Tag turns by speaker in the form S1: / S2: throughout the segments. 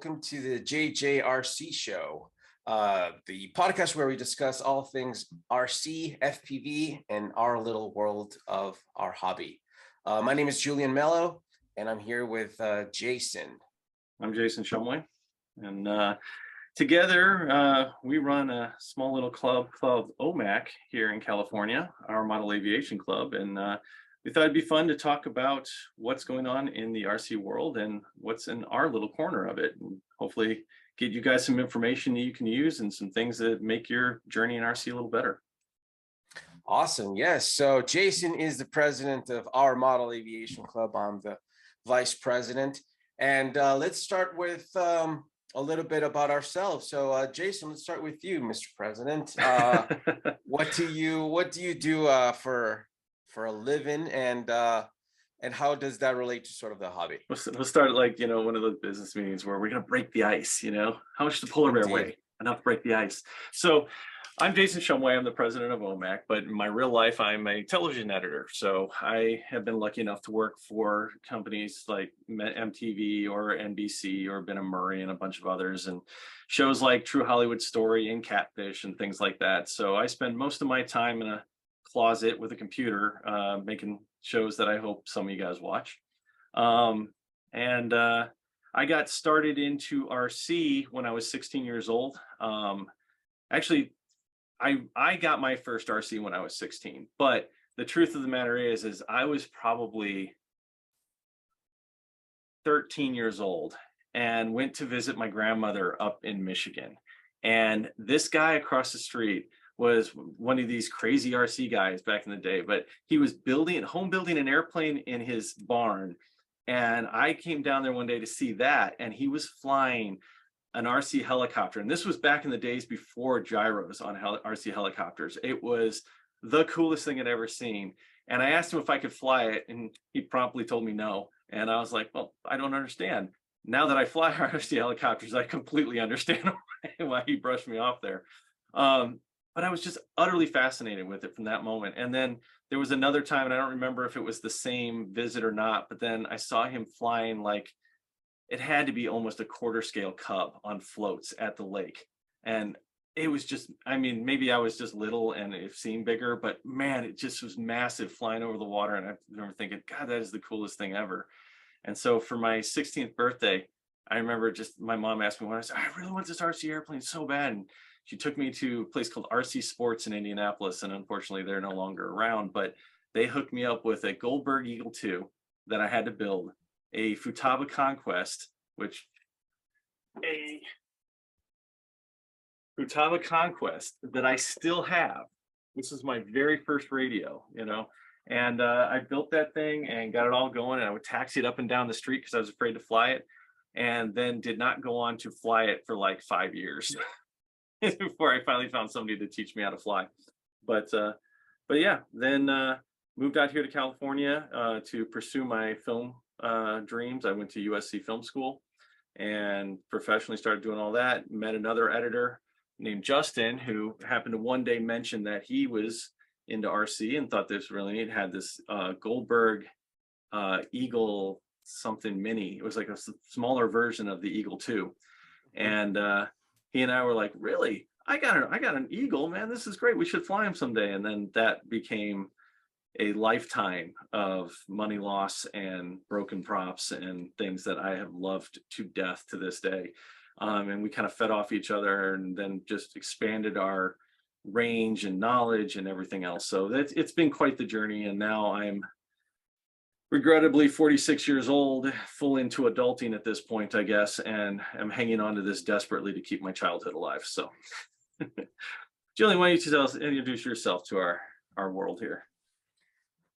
S1: welcome to the J+J RC Show, the podcast where we discuss all things RC, FPV, and our little world of our hobby. My name is Julian Melo, and I'm here with Jason.
S2: I'm Jason Shumway, and together we run a small little club called OMAC here in California, our Model Aviation Club, and we thought it'd be fun to talk about what's going on in the RC world and what's in our little corner of it, and hopefully get you guys some information that you can use and some things that make your journey in RC a little better.
S1: Awesome. Yes. So Jason is the president of our Model Aviation Club. I'm the vice president. And let's start with a little bit about ourselves. So Jason, let's start with you, Mr. President. What do you do for a living, and how does that relate to sort of the hobby?
S2: We'll start like, one of those business meetings where we're going to break the ice, how much does the polar bear weigh? Enough to break the ice. So I'm Jason Shumway. I'm the president of OMAC, but in my real life, I'm a television editor. So I have been lucky enough to work for companies like MTV or NBC or Ben and Murray and a bunch of others, and shows like True Hollywood Story and Catfish and things like that. So I spend most of my time in a closet with a computer making shows that I hope some of you guys watch. I got started into RC when I was 16 years old. Actually, I got my first RC when I was 16, but the truth of the matter is I was probably 13 years old and went to visit my grandmother up in Michigan. And this guy across the street was one of these crazy RC guys back in the day, but he was home building an airplane in his barn. And I came down there one day to see that, and he was flying an RC helicopter. And this was back in the days before gyros on RC helicopters. It was the coolest thing I'd ever seen. And I asked him if I could fly it, and he promptly told me no. And I was like, well, I don't understand. Now that I fly RC helicopters, I completely understand why he brushed me off there. But I was just utterly fascinated with it from that moment. And then there was another time, and I don't remember if it was the same visit or not, but then I saw him flying like, it had to be almost a quarter scale Cub on floats at the lake. And it was just, maybe I was just little and it seemed bigger, but man, it just was massive flying over the water. And I remember thinking, God, that is the coolest thing ever. And so for my 16th birthday, I remember just my mom asked me when I said, I really want this RC airplane so bad. And she took me to a place called RC Sports in Indianapolis, and unfortunately they're no longer around, but they hooked me up with a Goldberg Eagle 2 that I had to build, a Futaba Conquest, that I still have. This is my very first radio, and I built that thing and got it all going, and I would taxi it up and down the street because I was afraid to fly it, and then did not go on to fly it for like 5 years. Before I finally found somebody to teach me how to fly. But yeah, then moved out here to California to pursue my film dreams. I went to USC Film School and professionally started doing all that. Met another editor named Justin, who happened to one day mention that he was into RC and thought this really neat. Had this Goldberg Eagle something mini. It was like a smaller version of the Eagle 2. And he and I were like, really? I got an Eagle, man. This is great. We should fly him someday. And then that became a lifetime of money loss and broken props and things that I have loved to death to this day. And we kind of fed off each other and then just expanded our range and knowledge and everything else. So it's been quite the journey. And now I'm regrettably 46 years old, full into adulting at this point, I guess, and I'm hanging on to this desperately to keep my childhood alive. So, Julian, why don't you introduce yourself to our world here?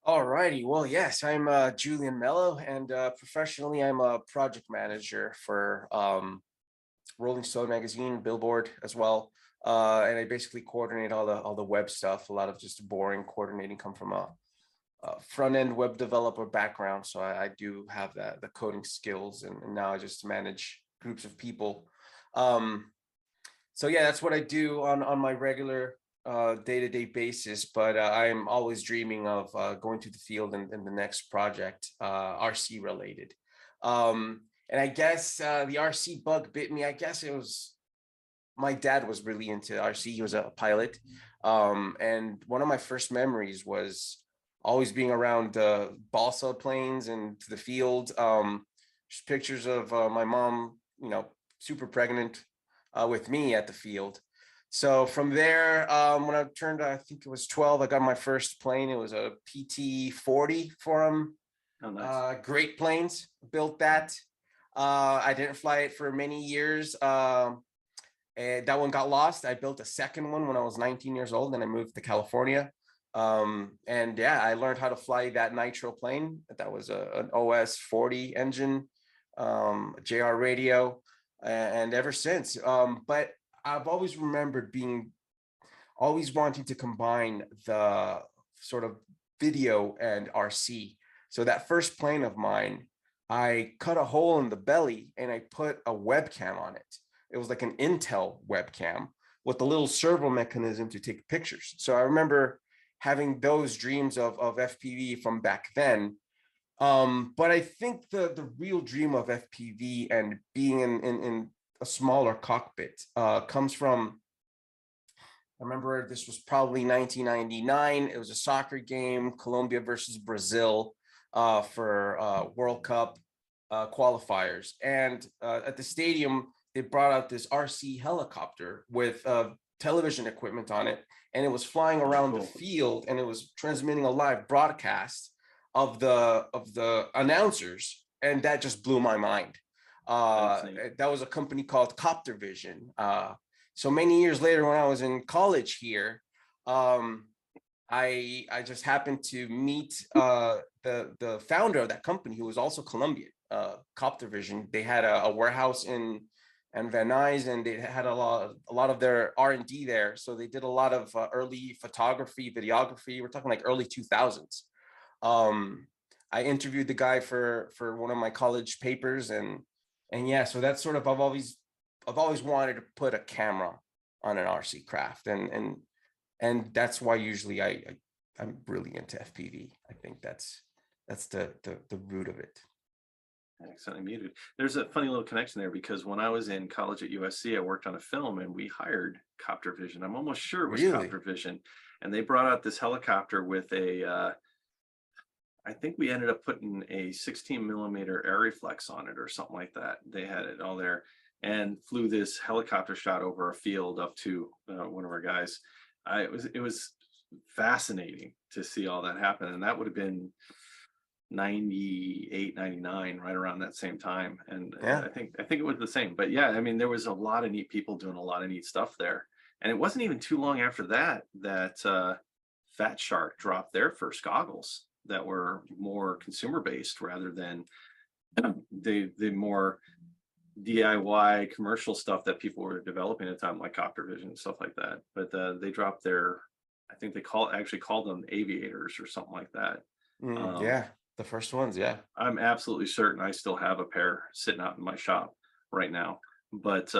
S1: All righty. Well, yes, I'm Julian Melo, and professionally, I'm a project manager for Rolling Stone magazine, Billboard as well, and I basically coordinate all the web stuff. A lot of just boring coordinating come from a front-end web developer background, so I do have the coding skills, and now I just manage groups of people. So yeah, that's what I do on my regular day-to-day basis, but I'm always dreaming of going to the field in the next project, RC related. And I guess the RC bug bit me. I guess it was my dad was really into RC. He was a pilot. And one of my first memories was always being around balsa planes and to the field. Just pictures of my mom, super pregnant with me at the field. So from there, when I turned, I think it was 12, I got my first plane. It was a PT-40 for him.
S2: Oh, nice.
S1: Great planes, built that. I didn't fly it for many years. And that one got lost. I built a second one when I was 19 years old and I moved to California. And yeah, I learned how to fly that nitro plane. That was an OS 40 engine, JR radio, and ever since. But I've always remembered always wanting to combine the sort of video and RC. So that first plane of mine, I cut a hole in the belly and I put a webcam on it. It was like an Intel webcam with a little servo mechanism to take pictures. So I remember having those dreams of FPV from back then. But I think the real dream of FPV and being in a smaller cockpit comes from, I remember this was probably 1999. It was a soccer game, Colombia versus Brazil for World Cup qualifiers. And at the stadium, they brought out this RC helicopter with television equipment on it, and it was flying around the field, and it was transmitting a live broadcast of the announcers, and that just blew my mind. That was a company called Copter Vision. So many years later, when I was in college here, I just happened to meet the founder of that company, who was also Colombian. Copter Vision. They had a warehouse in Van Nuys, and they had a lot of their R&D there. So they did a lot of early photography, videography. We're talking like early 2000s. I interviewed the guy for one of my college papers, and yeah, so that's sort of I've always wanted to put a camera on an RC craft, and that's why usually I'm really into FPV. I think that's the root of it.
S2: Accidentally muted. There's a funny little connection there because when I was in college at USC, I worked on a film and we hired Copter Vision. I'm almost sure it was
S1: Really?
S2: Copter Vision, and they brought out this helicopter with a. I think we ended up putting a 16 millimeter air reflex on it or something like that. They had it all there and flew this helicopter shot over a field up to one of our guys. It was fascinating to see all that happen, and that would have been 98, 99, right around that same time. And
S1: Yeah.
S2: I think it was the same. But yeah, I mean, there was a lot of neat people doing a lot of neat stuff there. And it wasn't even too long after that Fat Shark dropped their first goggles that were more consumer based rather than the more DIY commercial stuff that people were developing at the time, like Copter Vision and stuff like that. But they dropped their, I think they actually called them aviators or something like that.
S1: Yeah, the first ones. Yeah,
S2: I'm absolutely certain I still have a pair sitting out in my shop right now, but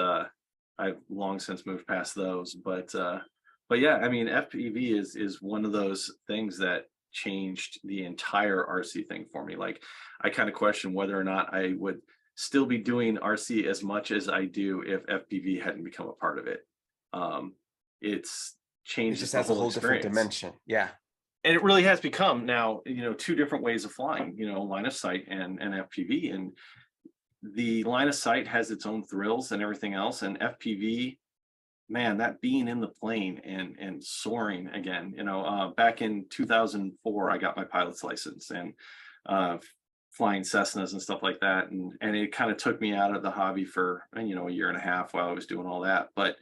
S2: I've long since moved past those. But yeah, I mean, FPV is one of those things that changed the entire RC thing for me. Like, I kind of question whether or not I would still be doing RC as much as I do if FPV hadn't become a part of it. It's changed
S1: it just
S2: the
S1: has a
S2: whole
S1: whole different
S2: experience.
S1: dimension. Yeah.
S2: And it really has become now, two different ways of flying, line of sight and FPV. And the line of sight has its own thrills and everything else. And FPV, man, that being in the plane and soaring again, back in 2004, I got my pilot's license and flying Cessnas and stuff like that. And it kind of took me out of the hobby for, a year and a half while I was doing all that. But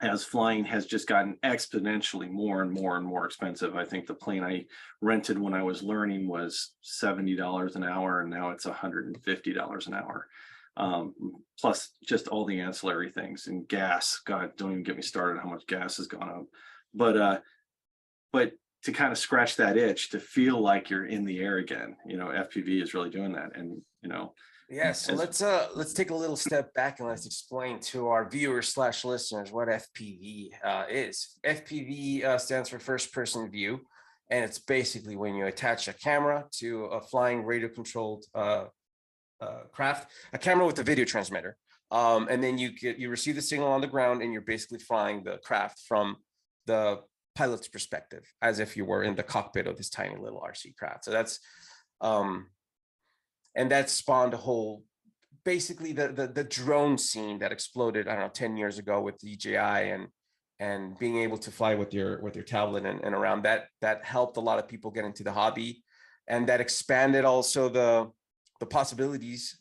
S2: as flying has just gotten exponentially more and more and more expensive. I think the plane I rented when I was learning was $70 an hour, and now it's $150 an hour. Plus just all the ancillary things and gas. God, don't even get me started on how much gas has gone up. But to kind of scratch that itch, to feel like you're in the air again, FPV is really doing that. And,
S1: Yeah, so let's take a little step back and let's explain to our viewers / listeners what FPV is. FPV stands for first person view, and it's basically when you attach a camera to a flying radio controlled craft, a camera with a video transmitter. And then you receive the signal on the ground, and you're basically flying the craft from the pilot's perspective, as if you were in the cockpit of this tiny little RC craft. So that's and that spawned a whole, basically the drone scene that exploded, I don't know, 10 years ago with DJI and being able to fly with your tablet and around that helped a lot of people get into the hobby, and that expanded also the possibilities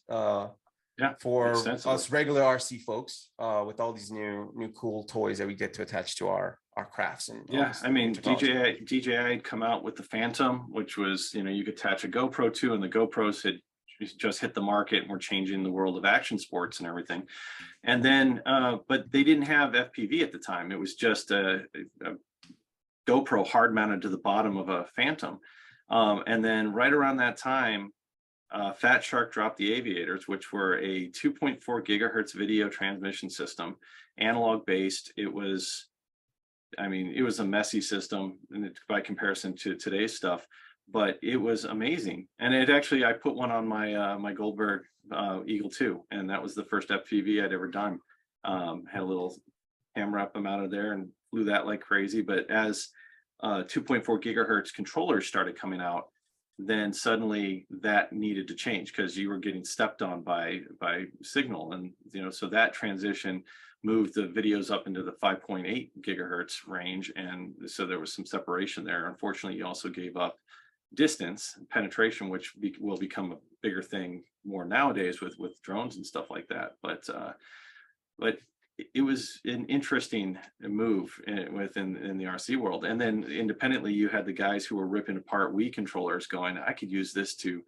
S1: for us regular RC folks with all these new cool toys that we get to attach to our crafts. And
S2: I mean, DJI had come out with the Phantom, which was, you could attach a GoPro to, and the GoPros had just hit the market and we're changing the world of action sports and everything. And then but they didn't have FPV at the time. It was just a GoPro hard mounted to the bottom of a Phantom. And then right around that time, Fat Shark dropped the Aviators, which were a 2.4 gigahertz video transmission system, analog based. It was, I mean, it was a messy system by comparison to today's stuff, but it was amazing. And it actually, I put one on my my Goldberg Eagle 2, and that was the first FPV I'd ever done. Had a little camera up out of there and flew that like crazy. But as 2.4 gigahertz controllers started coming out, then suddenly that needed to change because you were getting stepped on by signal. And so that transition moved the videos up into the 5.8 gigahertz range, and so there was some separation there. Unfortunately, you also gave up distance penetration, which will become a bigger thing more nowadays with drones and stuff like that. But it was an interesting move in the RC world. And then independently, you had the guys who were ripping apart Wii controllers going, I could use this to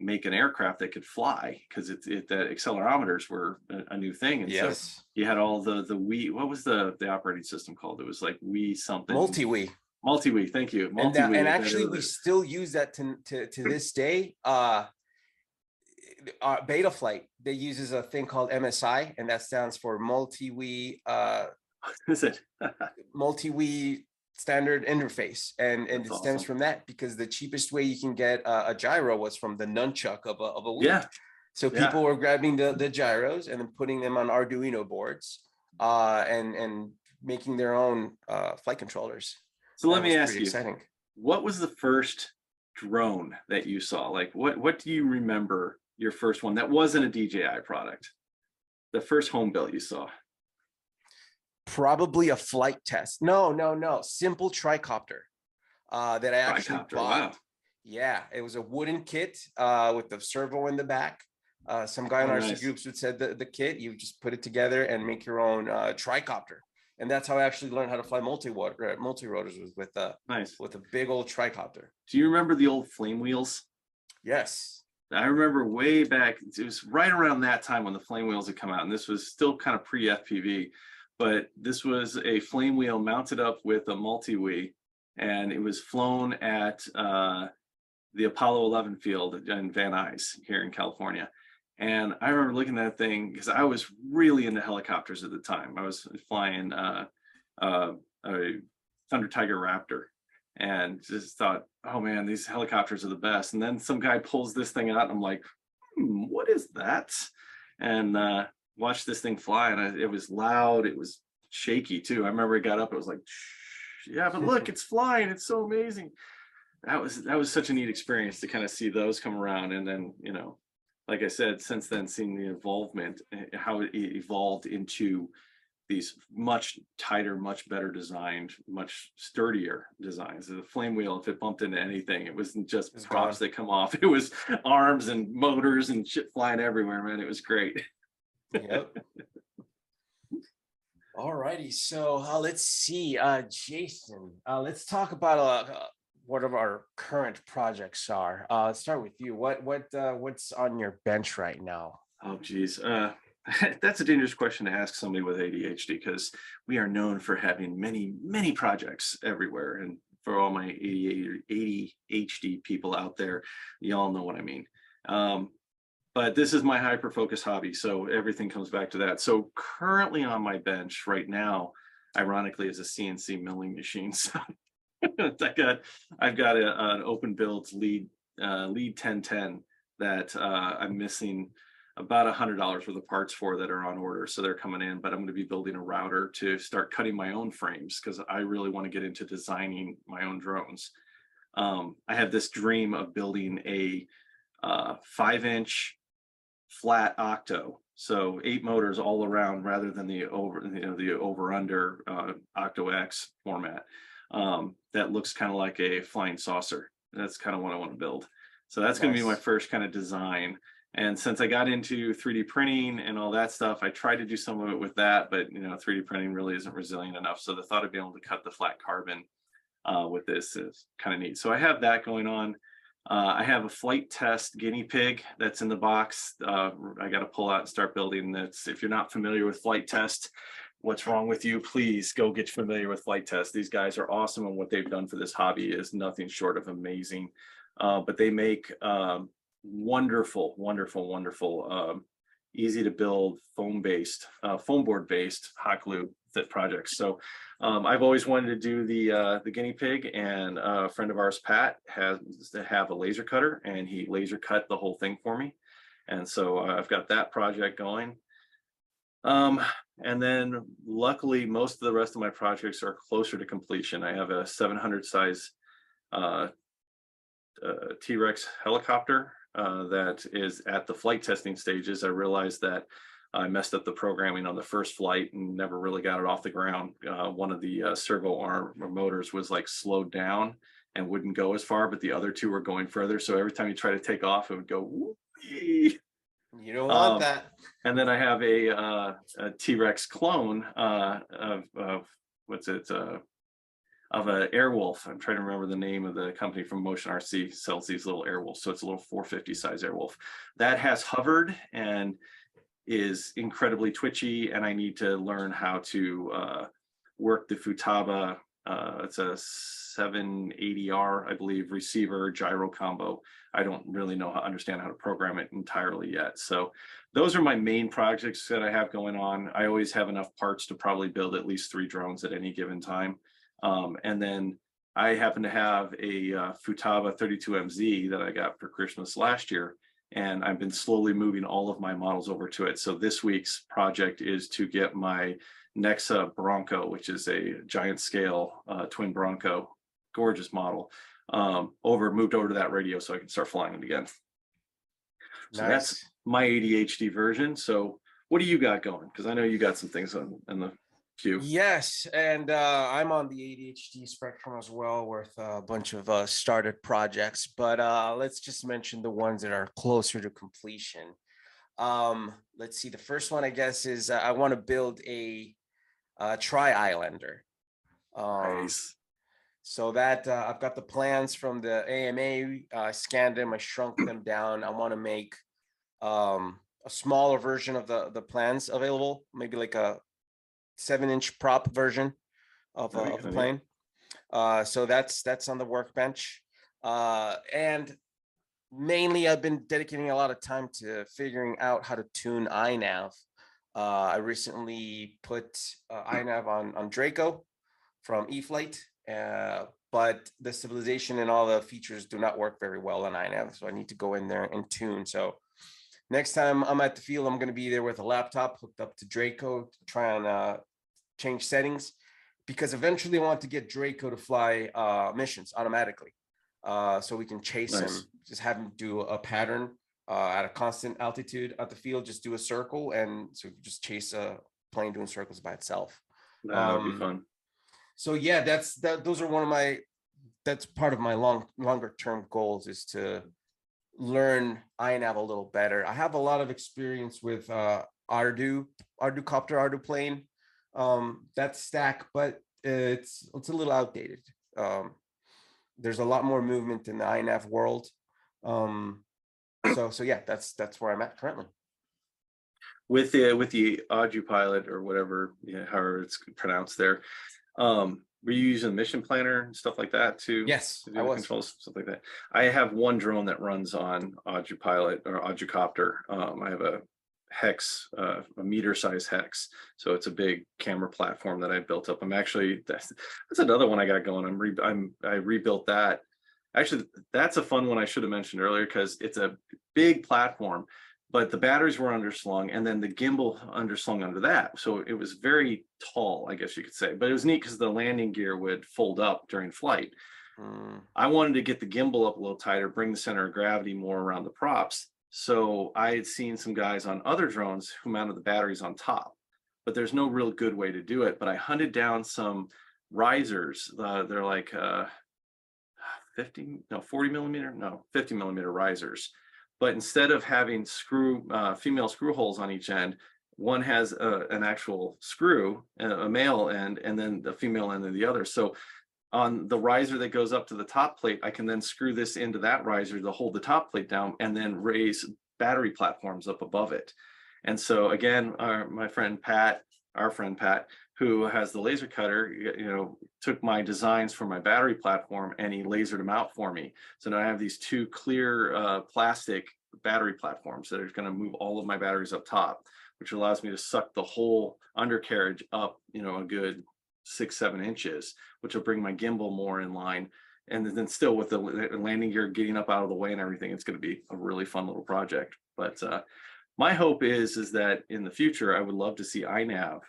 S2: make an aircraft that could fly, because that accelerometers were a new thing. And so you had all the Wii, what was the operating system called? It was like Wii something. Multi-Wii, thank you.
S1: And actually, we still use that to this day. Betaflight, they uses a thing called MSI, and that stands for multi-Wii.
S2: Is it
S1: multi-Wii standard interface, and it stems from that, because the cheapest way you can get a gyro was from the nunchuck of a Wii. Yeah. So people were grabbing the gyros and then putting them on Arduino boards, and making their own flight controllers.
S2: So let me ask you, what was the first drone that you saw? Like, what do you remember your first one that wasn't a DJI product? The first home built you saw?
S1: Probably a flight test. No. Simple tricopter that I actually bought. Wow. Yeah, it was a wooden kit with the servo in the back. Some guy in RC groups would said the kit, you just put it together and make your own tricopter. And that's how I actually learned how to fly multi-rotors, with a big old tricopter.
S2: Do you remember the old flame wheels?
S1: Yes.
S2: I remember way back, it was right around that time when the flame wheels had come out, and this was still kind of pre-FPV, but this was a flame wheel mounted up with a multi-Wii, and it was flown at the Apollo 11 field in Van Nuys here in California. And I remember looking at that thing because I was really into helicopters at the time. I was flying a Thunder Tiger Raptor, and just thought, oh man, these helicopters are the best. And then some guy pulls this thing out, and I'm like, what is that? And watched this thing fly, and it was loud. It was shaky too. I remember it got up. It was like, yeah, but look, it's flying. It's so amazing. That was such a neat experience to kind of see those come around. And then, like I said, since then, seeing the involvement, how it evolved into these much tighter, much better designed, much sturdier designs. The flame wheel, if it bumped into anything, it wasn't just props that come off. It was arms and motors and shit flying everywhere, man. It was great.
S1: Yep. All righty. So let's see, Jason, let's talk about what of our current projects are. Let's start with you. What's on your bench right now?
S2: Oh, geez. That's a dangerous question to ask somebody with ADHD, because we are known for having many projects everywhere. And for all my ADHD people out there, y'all know what I mean. But this is my hyper-focus hobby, so everything comes back to that. So currently on my bench right now, ironically, is a CNC milling machine. So I've got an open build lead 1010 that I'm missing about $100 worth of parts for that are on order. So they're coming in, but I'm going to be building a router to start cutting my own frames because I really want to get into designing my own drones. I have this dream of building a 5-inch flat octo, so 8 motors all around rather than the over under octo X format. That looks kind of like a flying saucer. That's kind of what I want to build. So that's going to be my first kind of design. And since I got into 3D printing and all that stuff, I tried to do some of it with that, but 3D printing really isn't resilient enough. So the thought of being able to cut the flat carbon with this is kind of neat. So I have that going on. I have a flight test guinea pig that's in the box. I got to pull out and start building this. If you're not familiar with flight test, what's wrong with you? Please go get familiar with flight test. These guys are awesome, and what they've done for this hobby is nothing short of amazing. But they make wonderful, easy to build foam board based hot glue fit projects. So I've always wanted to do the guinea pig, and a friend of ours, Pat, has to have a laser cutter, and he laser cut the whole thing for me. And so I've got that project going. And then luckily, most of the rest of my projects are closer to completion. I have a 700 size T-Rex helicopter that is at the flight testing stages. I realized that I messed up the programming on the first flight and never really got it off the ground. One of the servo arm motors was like slowed down and wouldn't go as far, but the other two were going further. So every time you try to take off, it would go, whee!
S1: You don't want that.
S2: And then I have a T-Rex clone of what's it? Of an Airwolf. I'm trying to remember the name of the company from Motion RC sells these little Airwolves. So it's a little 450 size Airwolf that has hovered and is incredibly twitchy. And I need to learn how to work the Futaba. It's a 780R, I believe, receiver gyro combo. I don't really understand how to program it entirely yet. So those are my main projects that I have going on. I always have enough parts to probably build at least 3 drones at any given time. And then I happen to have a Futaba 32MZ that I got for Christmas last year, and I've been slowly moving all of my models over to it. So this week's project is to get my Nexa Bronco, which is a giant scale twin Bronco, gorgeous model, moved over to that radio so I can start flying it again. So that's my ADHD version. So what do you got going? Because I know you got some things in the queue.
S1: Yes, and I'm on the ADHD spectrum as well with a bunch of started projects, but let's just mention the ones that are closer to completion. Let's see, the first one I guess is I want to build a tri-islander.
S2: Nice.
S1: So that I've got the plans from the AMA. I scanned them, I shrunk them down. I want to make a smaller version of the plans available, maybe like a 7-inch prop version of the plane. So that's on the workbench. And mainly I've been dedicating a lot of time to figuring out how to tune iNav. I recently put iNav on Draco from E-Flight, but the stabilization and all the features do not work very well on iNav. So I need to go in there and tune. So next time I'm at the field, I'm going to be there with a laptop hooked up to Draco to try and change settings, because eventually I want to get Draco to fly missions automatically. So we can chase him, just have him do a pattern at a constant altitude at the field, just do a circle, and so just chase a plane doing circles by itself.
S2: That would be fun.
S1: So yeah, those are that's part of my longer term goals, is to learn iNav a little better. I have a lot of experience with Ardu plane, that stack, but it's a little outdated. There's a lot more movement in the iNav world. So yeah, that's where I'm at currently.
S2: With the Ardu pilot, or whatever, however it's pronounced there, were you using Mission Planner and stuff like that too?
S1: Yes,
S2: I was. Controls, stuff like that. I have one drone that runs on Ardu pilot or Ardu copter. I have a Hex, a meter size Hex, so it's a big camera platform that I built up. I'm actually that's another one I got going. I rebuilt that Actually, that's a fun one I should have mentioned earlier because it's a big platform, but the batteries were underslung and then the gimbal underslung under that. So it was very tall, I guess you could say, but it was neat because the landing gear would fold up during flight. I wanted to get the gimbal up a little tighter, bring the center of gravity more around the props. So I had seen some guys on other drones who mounted the batteries on top, but there's no real good way to do it. But I hunted down some risers. They're like 40 millimeter, no, 50 millimeter risers. But instead of having female screw holes on each end, one has an actual screw, a male end, and then the female end of the other. So on the riser that goes up to the top plate, I can then screw this into that riser to hold the top plate down and then raise battery platforms up above it. And so again, my friend Pat, our friend Pat, who has the laser cutter, took my designs for my battery platform and he lasered them out for me. So now I have these two clear plastic battery platforms that are going to move all of my batteries up top, which allows me to suck the whole undercarriage up, a good 6-7 inches, which will bring my gimbal more in line. And then still with the landing gear getting up out of the way and everything, it's going to be a really fun little project. But my hope is that in the future, I would love to see iNav,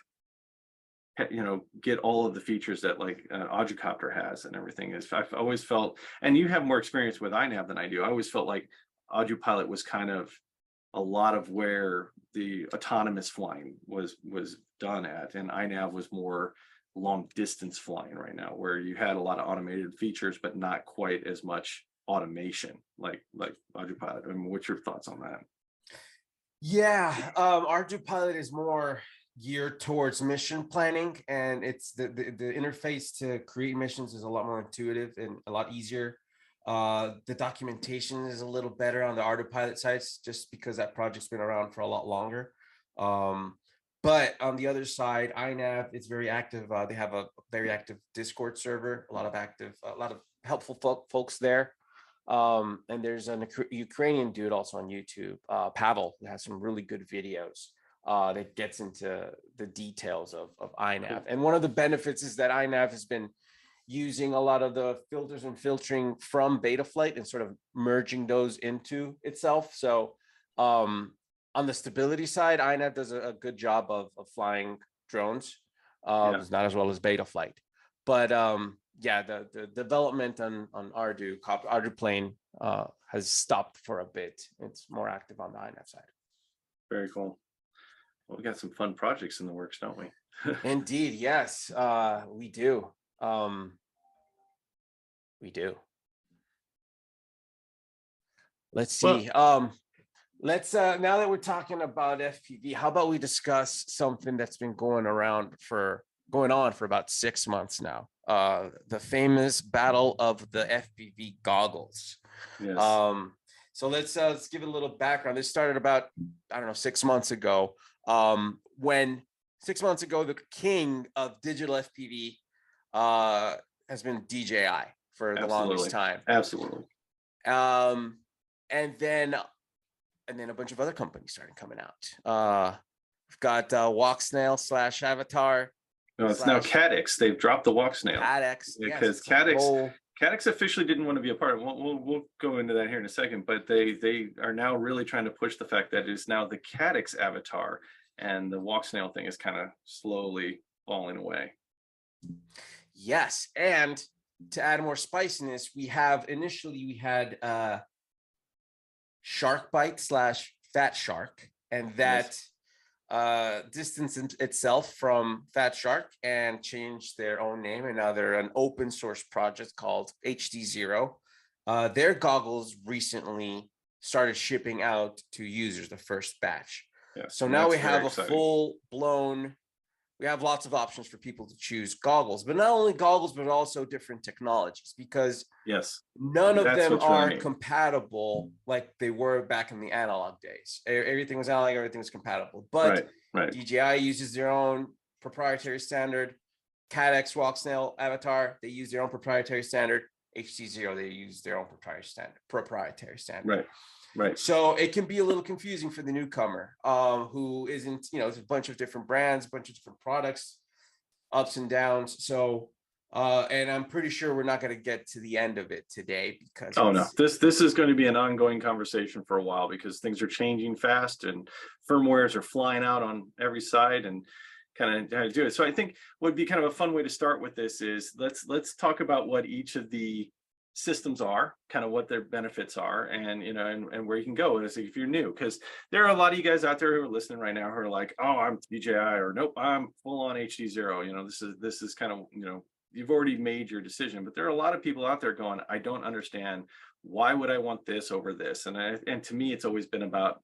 S2: get all of the features that like an Quadricopter has and everything. I've always felt, and you have more experience with iNav than I do, I always felt like Quadripilot was kind of a lot of where the autonomous flying was done at, and iNav was more long distance flying right now, where you had a lot of automated features but not quite as much automation like Quadripilot. I mean, what's your thoughts on that?
S1: Yeah, Arduino is more geared towards mission planning, and it's the interface to create missions is a lot more intuitive and a lot easier. The documentation is a little better on the Arduino sites, just because that project's been around for a lot longer. But on the other side, iNav is very active. They have a very active Discord server, a lot of helpful folks there. And there's a Ukrainian dude also on YouTube, Pavel, who has some really good videos that gets into the details of iNav. And one of the benefits is that iNav has been using a lot of the filters and filtering from Betaflight and sort of merging those into itself. So on the stability side, iNav does a good job of flying drones. It's not as well as Betaflight, but yeah, the development on Ardu plane has stopped for a bit. It's more active on the iNav side.
S2: Very cool. Well, we got some fun projects in the works, don't we?
S1: Indeed, yes, we do. We do. Let's see. Let's now that we're talking about FPV, how about we discuss something that's been going on for about 6 months now? The famous battle of the FPV goggles.
S2: Yes.
S1: So let's give it a little background. This started about, I don't know, 6 months ago. When 6 months ago, the king of digital FPV has been DJI for the longest time.
S2: Absolutely.
S1: And then a bunch of other companies started coming out. We've got Walksnail / Avatar.
S2: No, it's now Caddx. They've dropped the Walksnail.
S1: Caddx,
S2: because Caddx officially didn't want to be a part of it. We'll go into that here in a second, but they are now really trying to push the fact that it is now the Caddx Avatar, and the Walksnail thing is kind of slowly falling away.
S1: Yes, and to add more spiciness, we had Shark Bite / Fat Shark, and that distanced itself from Fat Shark and changed their own name, and now they're an open source project called HD0. Their goggles recently started shipping out to users, the first batch.
S2: Yes,
S1: so now we have a full-blown, we have lots of options for people to choose goggles, but not only goggles, but also different technologies, because none of them are compatible like they were back in the analog days. Everything was analog, everything was compatible, but DJI uses their own proprietary standard. Caddx, Walksnail, Avatar, they use their own proprietary standard. HD0, they use their own proprietary standard. Right. So it can be a little confusing for the newcomer who isn't, there's a bunch of different brands, a bunch of different products, ups and downs. So And I'm pretty sure we're not going to get to the end of it today because
S2: Oh no, this is going to be an ongoing conversation for a while because things are changing fast and firmwares are flying out on every side and kind of how to do it. So I think what would be kind of a fun way to start with this is let's talk about what each of the systems are, kind of what their benefits are, and and where you can go as if you're new, because there are a lot of you guys out there who are listening right now who are like, oh, I'm DJI, or nope, I'm full on HD0. This is kind of, you've already made your decision, but there are a lot of people out there going, I don't understand, why would I want this over this? And to me, it's always been about,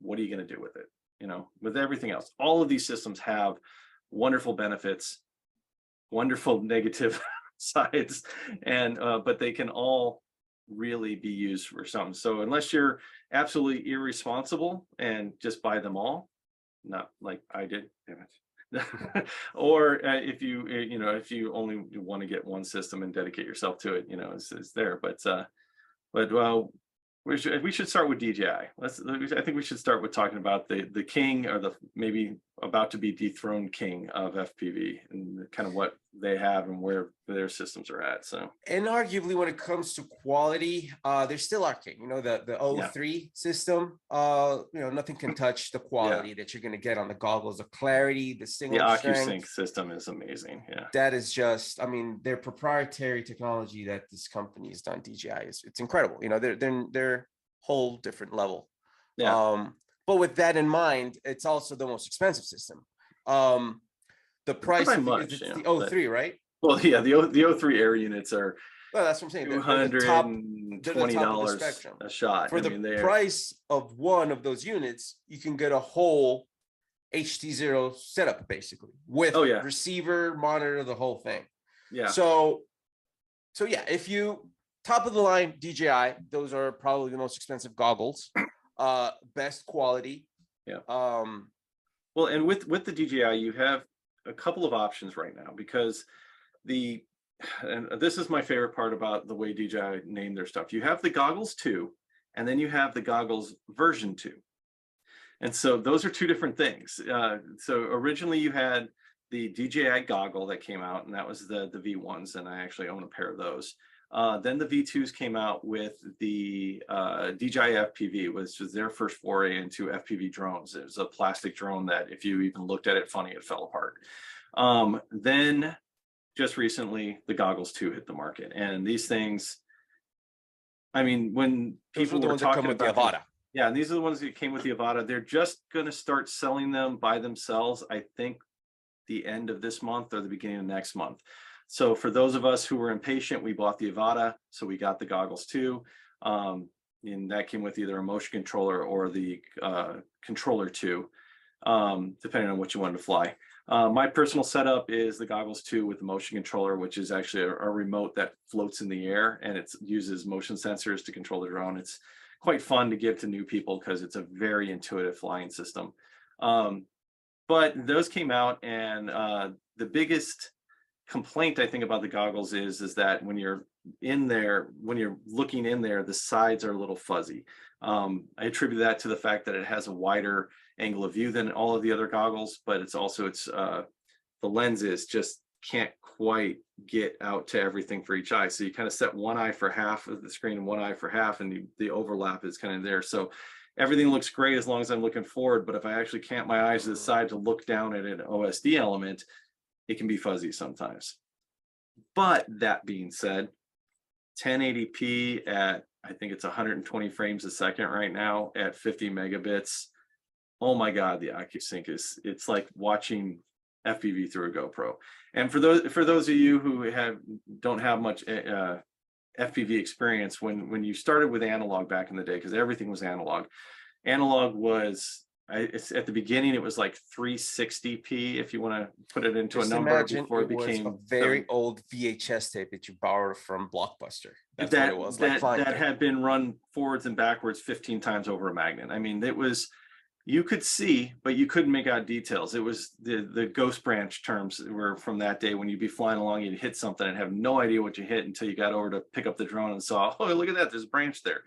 S2: what are you going to do with it? With everything else, all of these systems have wonderful benefits, wonderful negative sides, and but they can all really be used for something. So unless you're absolutely irresponsible and just buy them all, not like I did, damn it. Or if you only want to get one system and dedicate yourself to it, it's there. But well, we should start with DJI. I think we should start with talking about the king, or the maybe about to be dethroned king of FPV, and kind of what they have and where their systems are at. So,
S1: and arguably when it comes to quality, they're still our king. The O3 system, nothing can touch the quality that you're going to get on the goggles, the clarity, the single
S2: OcuSync
S1: strength
S2: system is amazing. Yeah,
S1: that is just, their proprietary technology that this company has done, DJI, it's incredible. They're whole different level.
S2: Yeah.
S1: But with that in mind, it's also the most expensive system. The price
S2: By
S1: of
S2: much,
S1: it's the O3, right?
S2: Well, yeah, the O3 air units are,
S1: well, that's what I'm saying.
S2: $220 a shot.
S1: For the price of one of those units, you can get a whole HT0 setup, basically, with receiver, monitor, the whole thing.
S2: Yeah.
S1: So yeah, if you top of the line DJI, those are probably the most expensive goggles, best quality.
S2: Yeah. Well, and with the DJI, you have a couple of options right now, because and this is my favorite part about the way DJI named their stuff. You have the goggles 2, and then you have the goggles version 2. And so those are two different things. So originally you had the DJI goggle that came out, and that was the V1s, and I actually own a pair of those. Then the V2s came out with the DJI FPV, which was their first foray into FPV drones. It was a plastic drone that if you even looked at it funny, it fell apart. Then just recently, the goggles 2 hit the market, and these things, when people were talking about the Avata. Yeah, and these are the ones that came with the Avata. They're just going to start selling them by themselves, I think, the end of this month or the beginning of next month. So for those of us who were impatient, we bought the Avata, so we got the goggles 2. And that came with either a motion controller or the controller 2, depending on what you wanted to fly. My personal setup is the goggles 2 with the motion controller, which is actually a remote that floats in the air, and it uses motion sensors to control the drone. It's quite fun to give to new people because it's a very intuitive flying system. But those came out, and the biggest complaint I think about the goggles is that when you're in there, when you're looking in there, the sides are a little fuzzy. I attribute that to the fact that it has a wider angle of view than all of the other goggles, but it's also the lenses just can't quite get out to everything for each eye. So you kind of set one eye for half of the screen and one eye for half, and the overlap is kind of there. So everything looks great as long as I'm looking forward, but if I actually cant my eyes to the side to look down at an OSD element, it can be fuzzy sometimes. But that being said, 1080p at, I think it's 120 frames a second right now at 50 megabits. Oh my God, the OcuSync it's like watching FPV through a GoPro. And for those of you who don't have much FPV experience, when you started with analog back in the day, because everything was analog was, it's at the beginning it was like 360p, if you want to put it into a number, before it became
S1: a very old VHS tape that you borrowed from Blockbuster. That's what it was.
S2: That had been run forwards and backwards 15 times over a magnet. It was, you could see, but you couldn't make out details. It was the ghost branch terms were from that day, when you'd be flying along, you'd hit something and have no idea what you hit until you got over to pick up the drone and saw, oh, look at that, there's a branch there.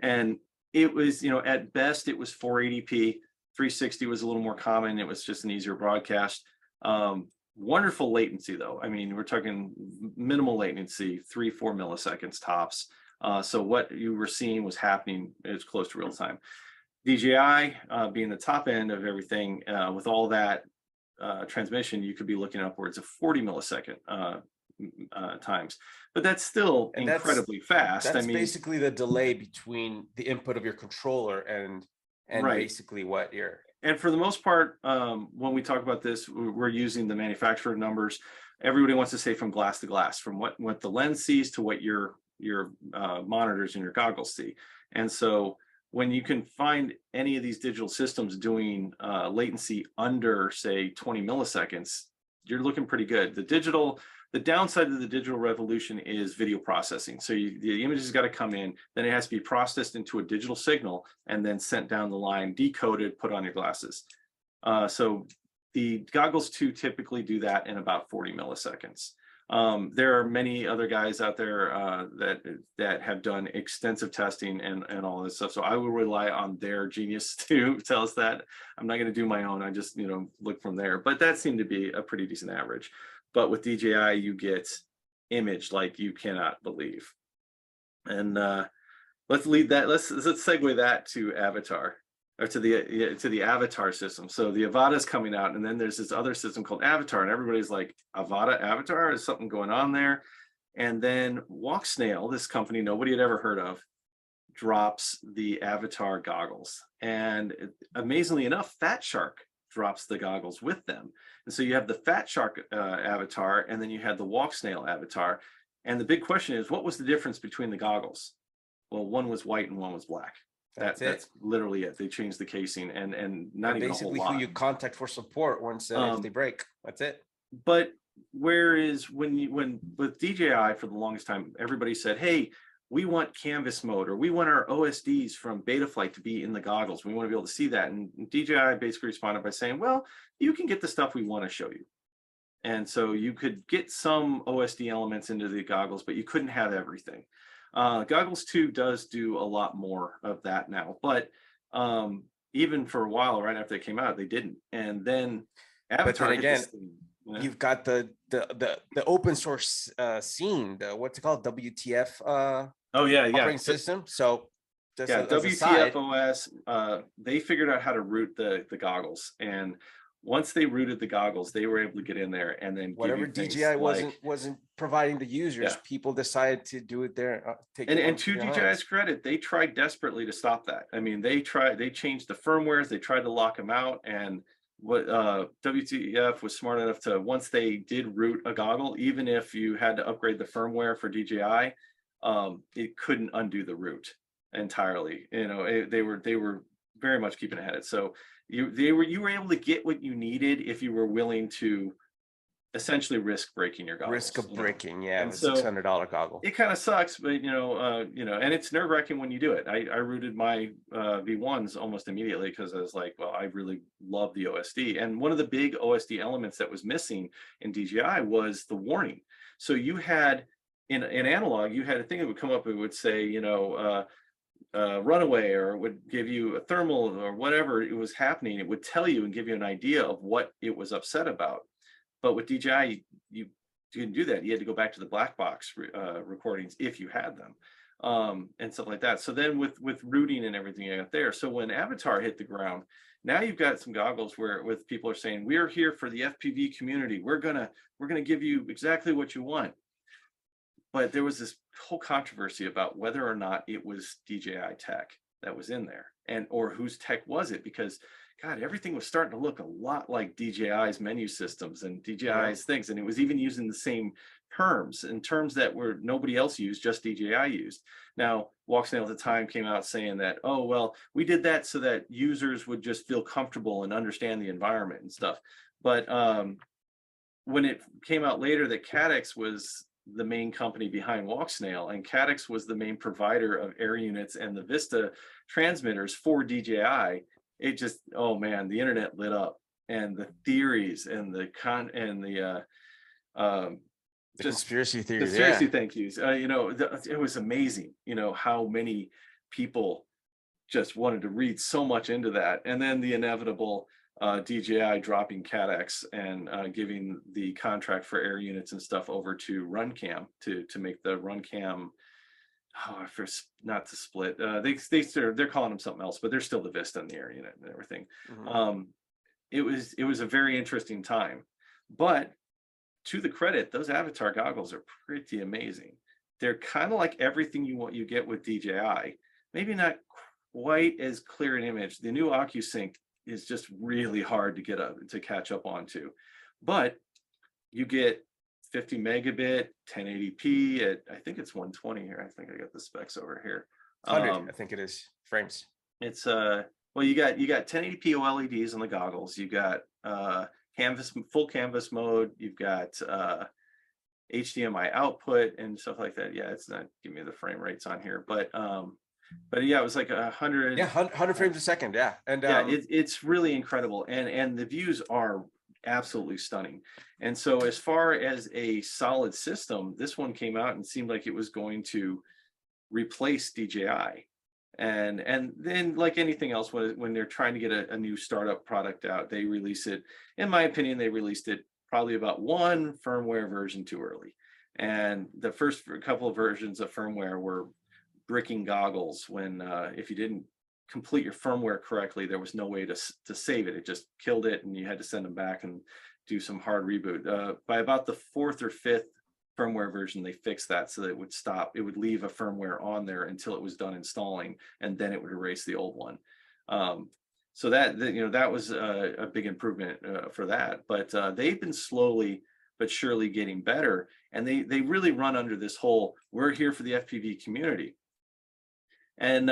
S2: And it was, at best it was 480p. 360 was a little more common. It was just an easier broadcast. Wonderful latency though. I mean, we're talking minimal latency 3-4 milliseconds tops. So what you were seeing was happening is close to real time. DJI being the top end of everything, with all that transmission, you could be looking upwards of 40 millisecond times, but that's still
S1: And
S2: incredibly fast. I
S1: that's
S2: mean,
S1: basically the delay between the input of your controller and
S2: right.
S1: basically what you're.
S2: And for the most part, when we talk about this, we're using the manufacturer numbers. Everybody wants to say from glass to glass, from what the lens sees to what your monitors and your goggles see. And so when you can find any of these digital systems doing latency under, say, 20 milliseconds, you're looking pretty good. The downside of the digital revolution is video processing. So the image has got to come in, then it has to be processed into a digital signal and then sent down the line, decoded, put on your glasses. So the Goggles 2 typically do that in about 40 milliseconds. There are many other guys out there that have done extensive testing and all this stuff. So I will rely on their genius to tell us that. I'm not going to do my own. I just, look from there. But that seemed to be a pretty decent average. But with DJI, you get image like you cannot believe. And let's segue that to Avatar, or to the Avatar system. So the Avata is coming out, and then there's this other system called Avatar, and everybody's like, Avata, Avatar, is something going on there? And then Walksnail, this company nobody had ever heard of, drops the Avatar goggles, and amazingly enough, Fat Shark drops the goggles with them. And so you have the Fat Shark Avatar, and then you had the Walksnail Avatar. And the big question is, what was the difference between the goggles? Well, one was white and one was black. That's literally it. They changed the casing and not even
S1: basically
S2: a whole lot.
S1: Who you contact for support once if they break. That's it.
S2: But whereas when with DJI for the longest time, everybody said, hey, we want canvas mode, or we want our OSDs from Betaflight to be in the goggles. We want to be able to see that. And DJI basically responded by saying, well, you can get the stuff we want to show you. And so you could get some OSD elements into the goggles, but you couldn't have everything. Goggles 2 does do a lot more of that now, but even for a while, right after they came out, they didn't. And then Avatar,
S1: but then again, you've got the open source scene, what's it called, WTF operating system. So
S2: WTF OS, they figured out how to root the goggles, and once they rooted the goggles, they were able to get in there and then
S1: whatever DJI wasn't providing the users, people decided to do it there.
S2: And to DJI's credit, they tried desperately to stop that. I mean, they changed the firmwares, they tried to lock them out, and what WTF was smart enough to, once they did root a goggle, even if you had to upgrade the firmware for DJI, it couldn't undo the root entirely. They were very much keeping ahead of it. So you were able to get what you needed if you were willing to essentially risk breaking your goggles.
S1: Risk of breaking, yeah,
S2: and
S1: the
S2: so
S1: $600 goggle.
S2: It kind of sucks, but and it's nerve-wracking when you do it. I rooted my V1s almost immediately because I was like, well, I really love the OSD. And one of the big OSD elements that was missing in DJI was the warning. So you had in analog, you had a thing that would come up, it would say, runaway, or it would give you a thermal or whatever it was happening. It would tell you and give you an idea of what it was upset about. But with DJI, you didn't do that. You had to go back to the black box recordings if you had them, and stuff like that. So then with rooting and everything you got there. So when Avatar hit the ground, now you've got some goggles with people are saying, we're here for the FPV community. We're gonna give you exactly what you want. But there was this whole controversy about whether or not it was DJI tech that was in there, or whose tech was it? Because God, everything was starting to look a lot like DJI's menu systems and DJI's things, and it was even using the same terms that were nobody else used, just DJI used. Now, Walksnail at the time came out saying that, oh well, we did that so that users would just feel comfortable and understand the environment and stuff. But when it came out later that Caddx was the main company behind Walksnail, and Caddx was the main provider of air units and the Vista transmitters for DJI, it just, oh man, the internet lit up, and the theories and the
S1: conspiracy theories.
S2: Thank yous. It was amazing, how many people just wanted to read so much into that. And then the inevitable DJI dropping CADX and giving the contract for air units and stuff over to RunCam to make the RunCam. Oh, for not to split. They're calling them something else, but they're still the Vista and the air unit and everything.
S1: Mhm.
S2: It was a very interesting time, but to the credit, those Avatar goggles are pretty amazing. They're kind of like everything you get with DJI. Maybe not quite as clear an image. The new OcuSync is just really hard to to catch up onto, but you get 50 megabit, 1080p at, I think it's 120 here. I think I got the specs over here.
S1: 100, I think it is, frames.
S2: It's well, you got 1080p OLEDs on the goggles. You got full canvas mode. You've got HDMI output and stuff like that. Yeah, it's not giving me the frame rates on here, but yeah, it was like 100.
S1: Yeah, 100 frames a second. Yeah, and
S2: yeah, it's really incredible, and the views are absolutely stunning. And so as far as a solid system, this one came out and seemed like it was going to replace DJI. And then, like anything else, when they're trying to get a new startup product out, they release it. In my opinion, they released it probably about one firmware version too early. And the first couple of versions of firmware were bricking goggles when if you didn't complete your firmware correctly, there was no way to save it. It just killed it, and you had to send them back and do some hard reboot. By about the fourth or fifth firmware version, they fixed that so that it would stop. It would leave a firmware on there until it was done installing, and then it would erase the old one. So that was a big improvement for that. But they've been slowly but surely getting better, and they really run under this whole "we're here for the FPV community." And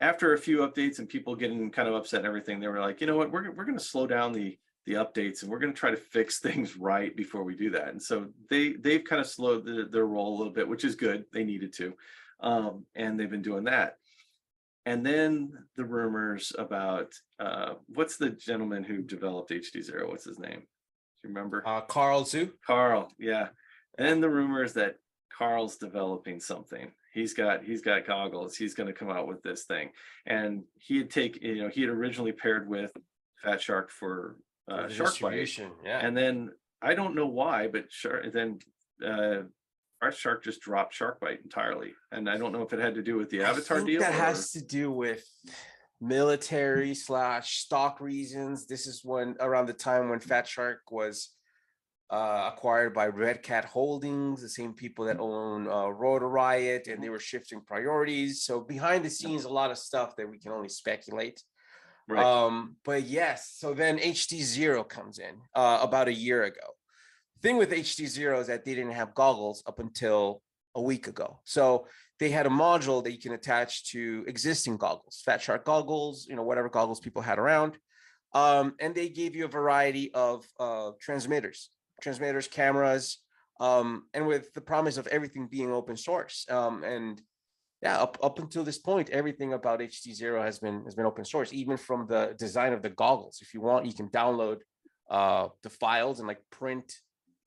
S2: after a few updates and people getting kind of upset and everything, they were like, you know what, we're going to slow down the updates, and we're going to try to fix things right before we do that. And so they've kind of slowed their roll a little bit, which is good. They needed to, and they've been doing that. And then the rumors about what's the gentleman who developed HD0? What's his name? Do you remember?
S1: Carl Zhu.
S2: Carl, yeah. And the rumors that Carl's developing something. He's got goggles. He's going to come out with this thing. And he had originally paired with Fat Shark for Shark Bite.
S1: Yeah.
S2: And then I don't know why, but Fat Shark just dropped Shark Bite entirely. And I don't know if it had to do with the Avatar deal.
S1: That has to do with military / stock reasons. This is around the time when Fat Shark was acquired by Red Cat Holdings, the same people that own Rotor Riot, and they were shifting priorities. So behind the scenes, a lot of stuff that we can only speculate.
S2: Right.
S1: But yes, so then HD0 comes in about a year ago. Thing with HD0 is that they didn't have goggles up until a week ago. So they had a module that you can attach to existing goggles, Fat Shark goggles, whatever goggles people had around. And they gave you a variety of transmitters, cameras, and with the promise of everything being open source. And yeah, up until this point, everything about HD0 has been open source, even from the design of the goggles. If you want, you can download the files and like print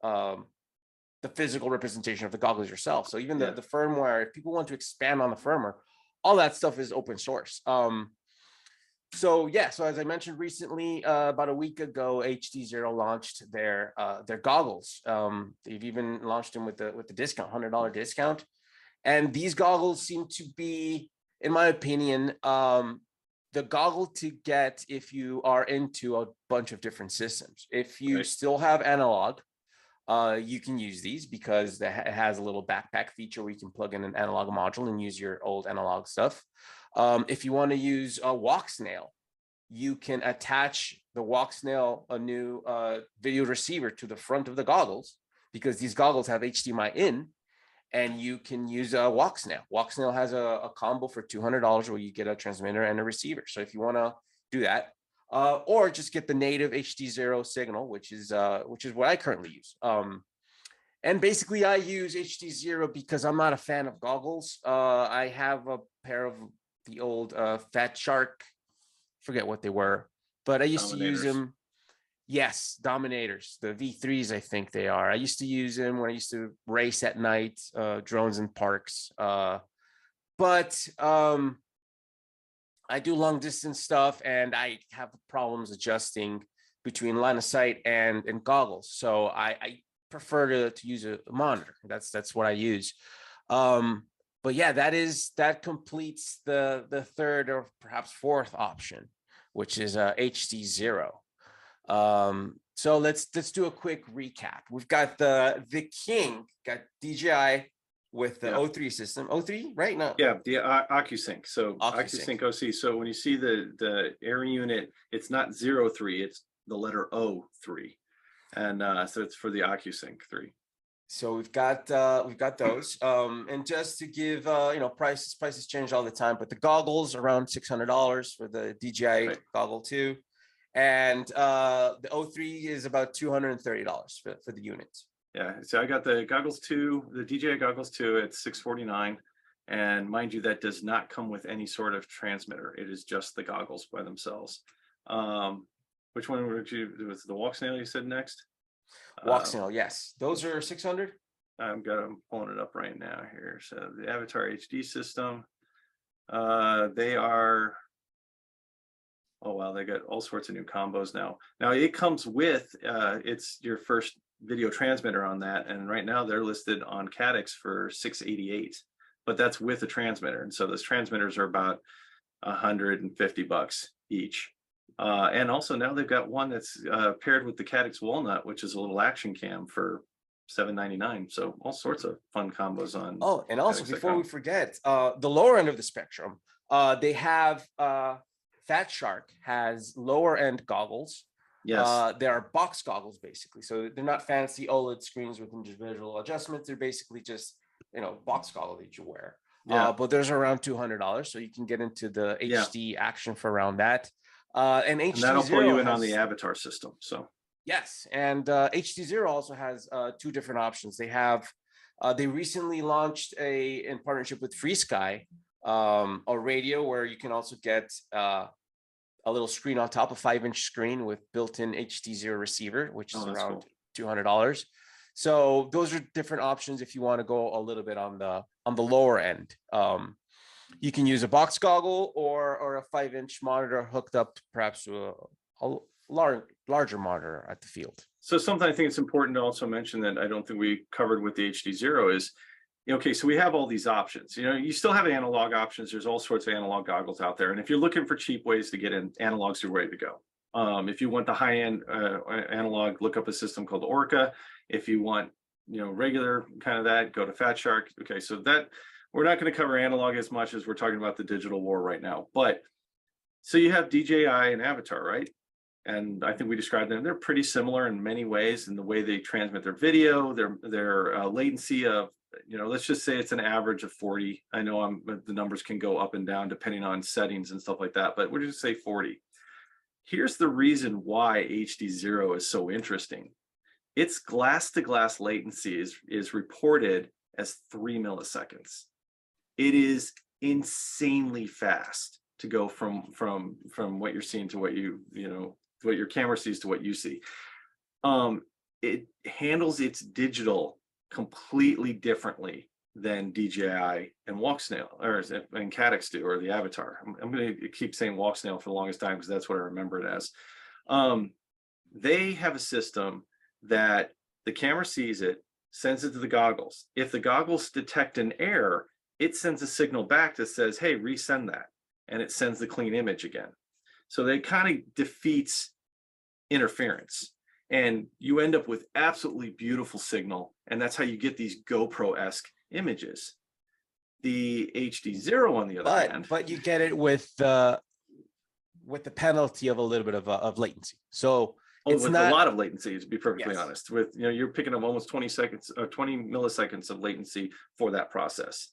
S1: the physical representation of the goggles yourself. So even the firmware, if people want to expand on the firmware, all that stuff is open source. So as I mentioned recently, about a week ago, HD0 launched their goggles. They've even launched them with the discount, $100 discount. And these goggles seem to be, in my opinion, the goggle to get if you are into a bunch of different systems. If you still have analog, you can use these because it has a little backpack feature where you can plug in an analog module and use your old analog stuff. If you want to use a walk snail, you can attach the walk snail, a new video receiver, to the front of the goggles, because these goggles have HDMI in, and you can use a walk snail. Walk snail has a combo for $200 where you get a transmitter and a receiver. So if you want to do that, or just get the native HD0 signal, which is what I currently use. And basically, I use HD0 because I'm not a fan of goggles. I have a pair of the old Fat Shark, forget what they were, but I used to use them. Yes, Dominators, the V3s, I think they are. I used to use them when I used to race at night, drones in parks. But I do long distance stuff, and I have problems adjusting between line of sight and goggles. So I prefer to use a monitor. That's what I use. But yeah, that completes the third or perhaps fourth option, which is HD0. So let's do a quick recap. We've got the King, got DJI with the
S2: Yeah.
S1: O3 system. O3, right? No.
S2: Yeah, the OcuSync. So
S1: OcuSync.
S2: OcuSync OC. So when you see the air unit, it's not 03, it's the letter O3. And so it's for the OcuSync 3.
S1: So we've got those. And just to give prices change all the time, but the goggles around $600 for the DJI
S2: Right.
S1: Goggle 2. And the O3 is about $230 for the unit.
S2: Yeah, so I got the goggles 2, the DJI goggles 2 at $649. And mind you, that does not come with any sort of transmitter. It is just the goggles by themselves. Which one would you do? Was the walk snail you said next?
S1: Walk snail, yes. Those are 600.
S2: I'm pulling it up right now here. So the Avatar HD system, they are, oh wow, they got all sorts of new combos now. Now it comes with, it's your first video transmitter on that, and right now they're listed on Caddx for $688, but that's with a transmitter, and so those transmitters are about $150 each. And also now they've got one that's paired with the Caddx Walnut, which is a little action cam for $799. So all sorts of fun combos on.
S1: Oh, and also before we forget, the lower end of the spectrum, they have Fat Shark has lower end goggles.
S2: Yes.
S1: They are box goggles basically. So they're not fancy OLED screens with individual adjustments. They're basically just, box goggle that you wear.
S2: Yeah.
S1: But there's around $200, so you can get into the HD action for around that. And
S2: that'll pull you in on the Avatar system. So
S1: yes, and HD0 also has two different options. They have they recently launched in partnership with FreeSky a radio where you can also get a little screen on top, a 5-inch screen with built-in HD0 receiver, which is around $200. So those are different options if you want to go a little bit on the lower end. You can use a box goggle or a 5-inch monitor hooked up perhaps to a larger monitor at the field.
S2: So something I think it's important to also mention that I don't think we covered with the HD0 is, okay, so we have all these options. You still have analog options. There's all sorts of analog goggles out there. And if you're looking for cheap ways to get in, analogs are the way to go. If you want the high-end analog, look up a system called Orca. If you want, regular kind of that, go to Fat Shark. Okay, so that we're not going to cover analog as much as we're talking about the digital war right now. But so you have DJI and Avatar, right? And I think we described them. They're pretty similar in many ways in the way they transmit their video, their latency of, let's just say it's an average of 40. I know the numbers can go up and down depending on settings and stuff like that, but we'll just say 40. Here's the reason why HD0 is so interesting. Its glass-to-glass latency is reported as 3 milliseconds. It is insanely fast to go from what you're seeing to what what your camera sees to what you see. It handles its digital completely differently than DJI and Walksnail and Caddx do, or the Avatar. I'm going to keep saying Walksnail for the longest time because that's what I remember it as. They have a system that the camera sees it, sends it to the goggles. If the goggles detect an error, it sends a signal back that says, hey, resend that. And it sends the clean image again. So that kind of defeats interference. And you end up with absolutely beautiful signal. And that's how you get these GoPro-esque images. The HD0 on the other hand.
S1: But you get it with the penalty of a little bit of latency. So it's
S2: with
S1: not
S2: a lot of latency, to be perfectly honest. With you're picking up almost 20 seconds or 20 milliseconds of latency for that process.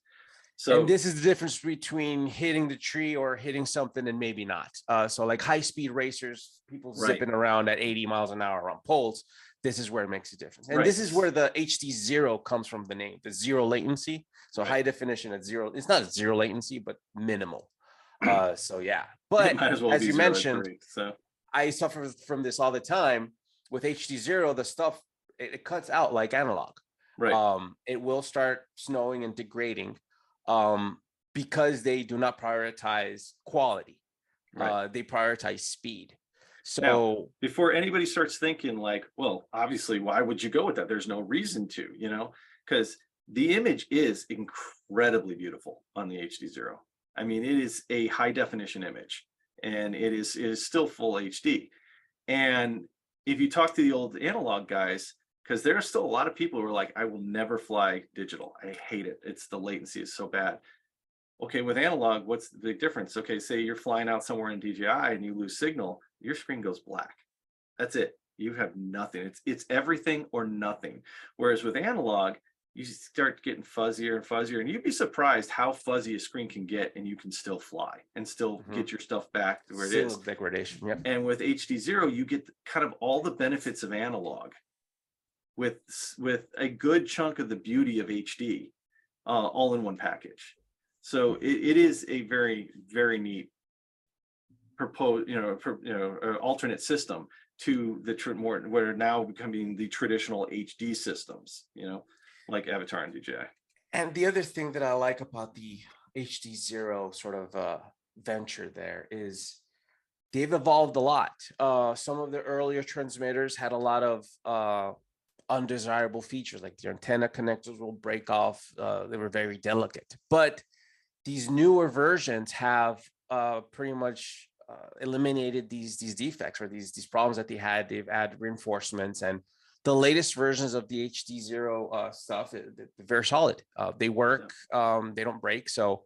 S2: So
S1: and this is the difference between hitting the tree or hitting something and maybe not. So like high-speed racers, people zipping around at 80 miles an hour on poles, this is where it makes a difference. And this is where the HD0 comes from, the name, the zero latency. So high definition at zero, it's not zero latency, but minimal. So yeah, but as you mentioned, I suffer from this all the time with HD0. The stuff, it cuts out like analog. It will start snowing and degrading because they do not prioritize quality.
S2: Right.
S1: They prioritize speed.
S2: Now,
S1: So
S2: before anybody starts thinking like, well, obviously, why would you go with that? There's no reason to, because the image is incredibly beautiful on the HD0. I mean, it is a high definition image, and it is still full HD. And if you talk to the old analog guys, because there are still a lot of people who are like, I will never fly digital. I hate it. It's the latency is so bad. Okay, with analog, what's the big difference? Okay, say you're flying out somewhere in DJI and you lose signal, your screen goes black. That's it. You have nothing. It's everything or nothing. Whereas with analog, you start getting fuzzier and fuzzier, and you'd be surprised how fuzzy a screen can get, and you can still fly and still get your stuff back to where it is.
S1: signal degradation. Yep.
S2: And with HD0, you get kind of all the benefits of analog with a good chunk of the beauty of HD all in one package. So it is a very, very neat proposed, alternate system to the more where now becoming the traditional HD systems, like Avatar and DJI.
S1: And the other thing that I like about the HD0 sort of venture there is they've evolved a lot. Some of the earlier transmitters had a lot of undesirable features, like the antenna connectors will break off. They were very delicate. But these newer versions have pretty much eliminated these defects or these problems that they had. They've added reinforcements, and the latest versions of the HD0 stuff, they're very solid. They work, they don't break. So,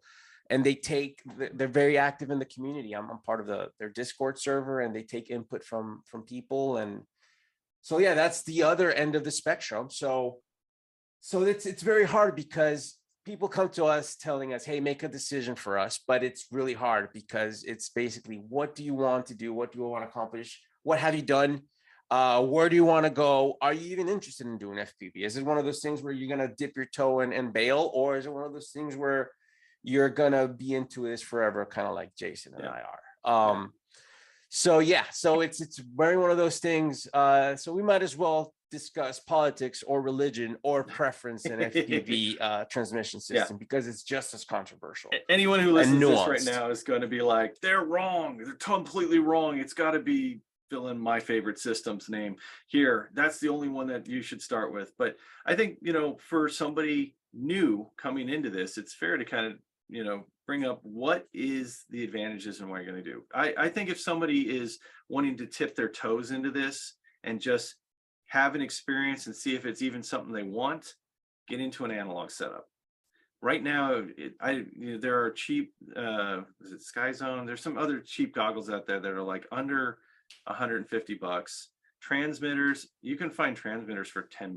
S1: and they're very active in the community. I'm part of their Discord server, and they take input from people. And so, yeah, that's the other end of the spectrum. So it's very hard because people come to us telling us, hey, make a decision for us, but it's really hard because it's basically, what do you want to do? What do you want to accomplish? What have you done? Where do you want to go? Are you even interested in doing FPV? Is it one of those things where you're going to dip your toe and bail? Or is it one of those things where you're going to be into this forever, kind of like Jason and I are? So it's very one of those things. So we might as well discuss politics or religion or preference in FPV transmission system, because it's just as controversial.
S2: Anyone who listens to this right now is going to be like, they're wrong. They're completely wrong. It's got to be fill in my favorite system's name here. That's the only one that you should start with. But I think, for somebody new coming into this, it's fair to kind of, bring up what is the advantages and what you're going to do. I think if somebody is wanting to tip their toes into this and just have an experience and see if it's even something they want, get into an analog setup. Right now, there are cheap, is it Sky Zone? There's some other cheap goggles out there that are like under $150. Transmitters, you can find transmitters for $10,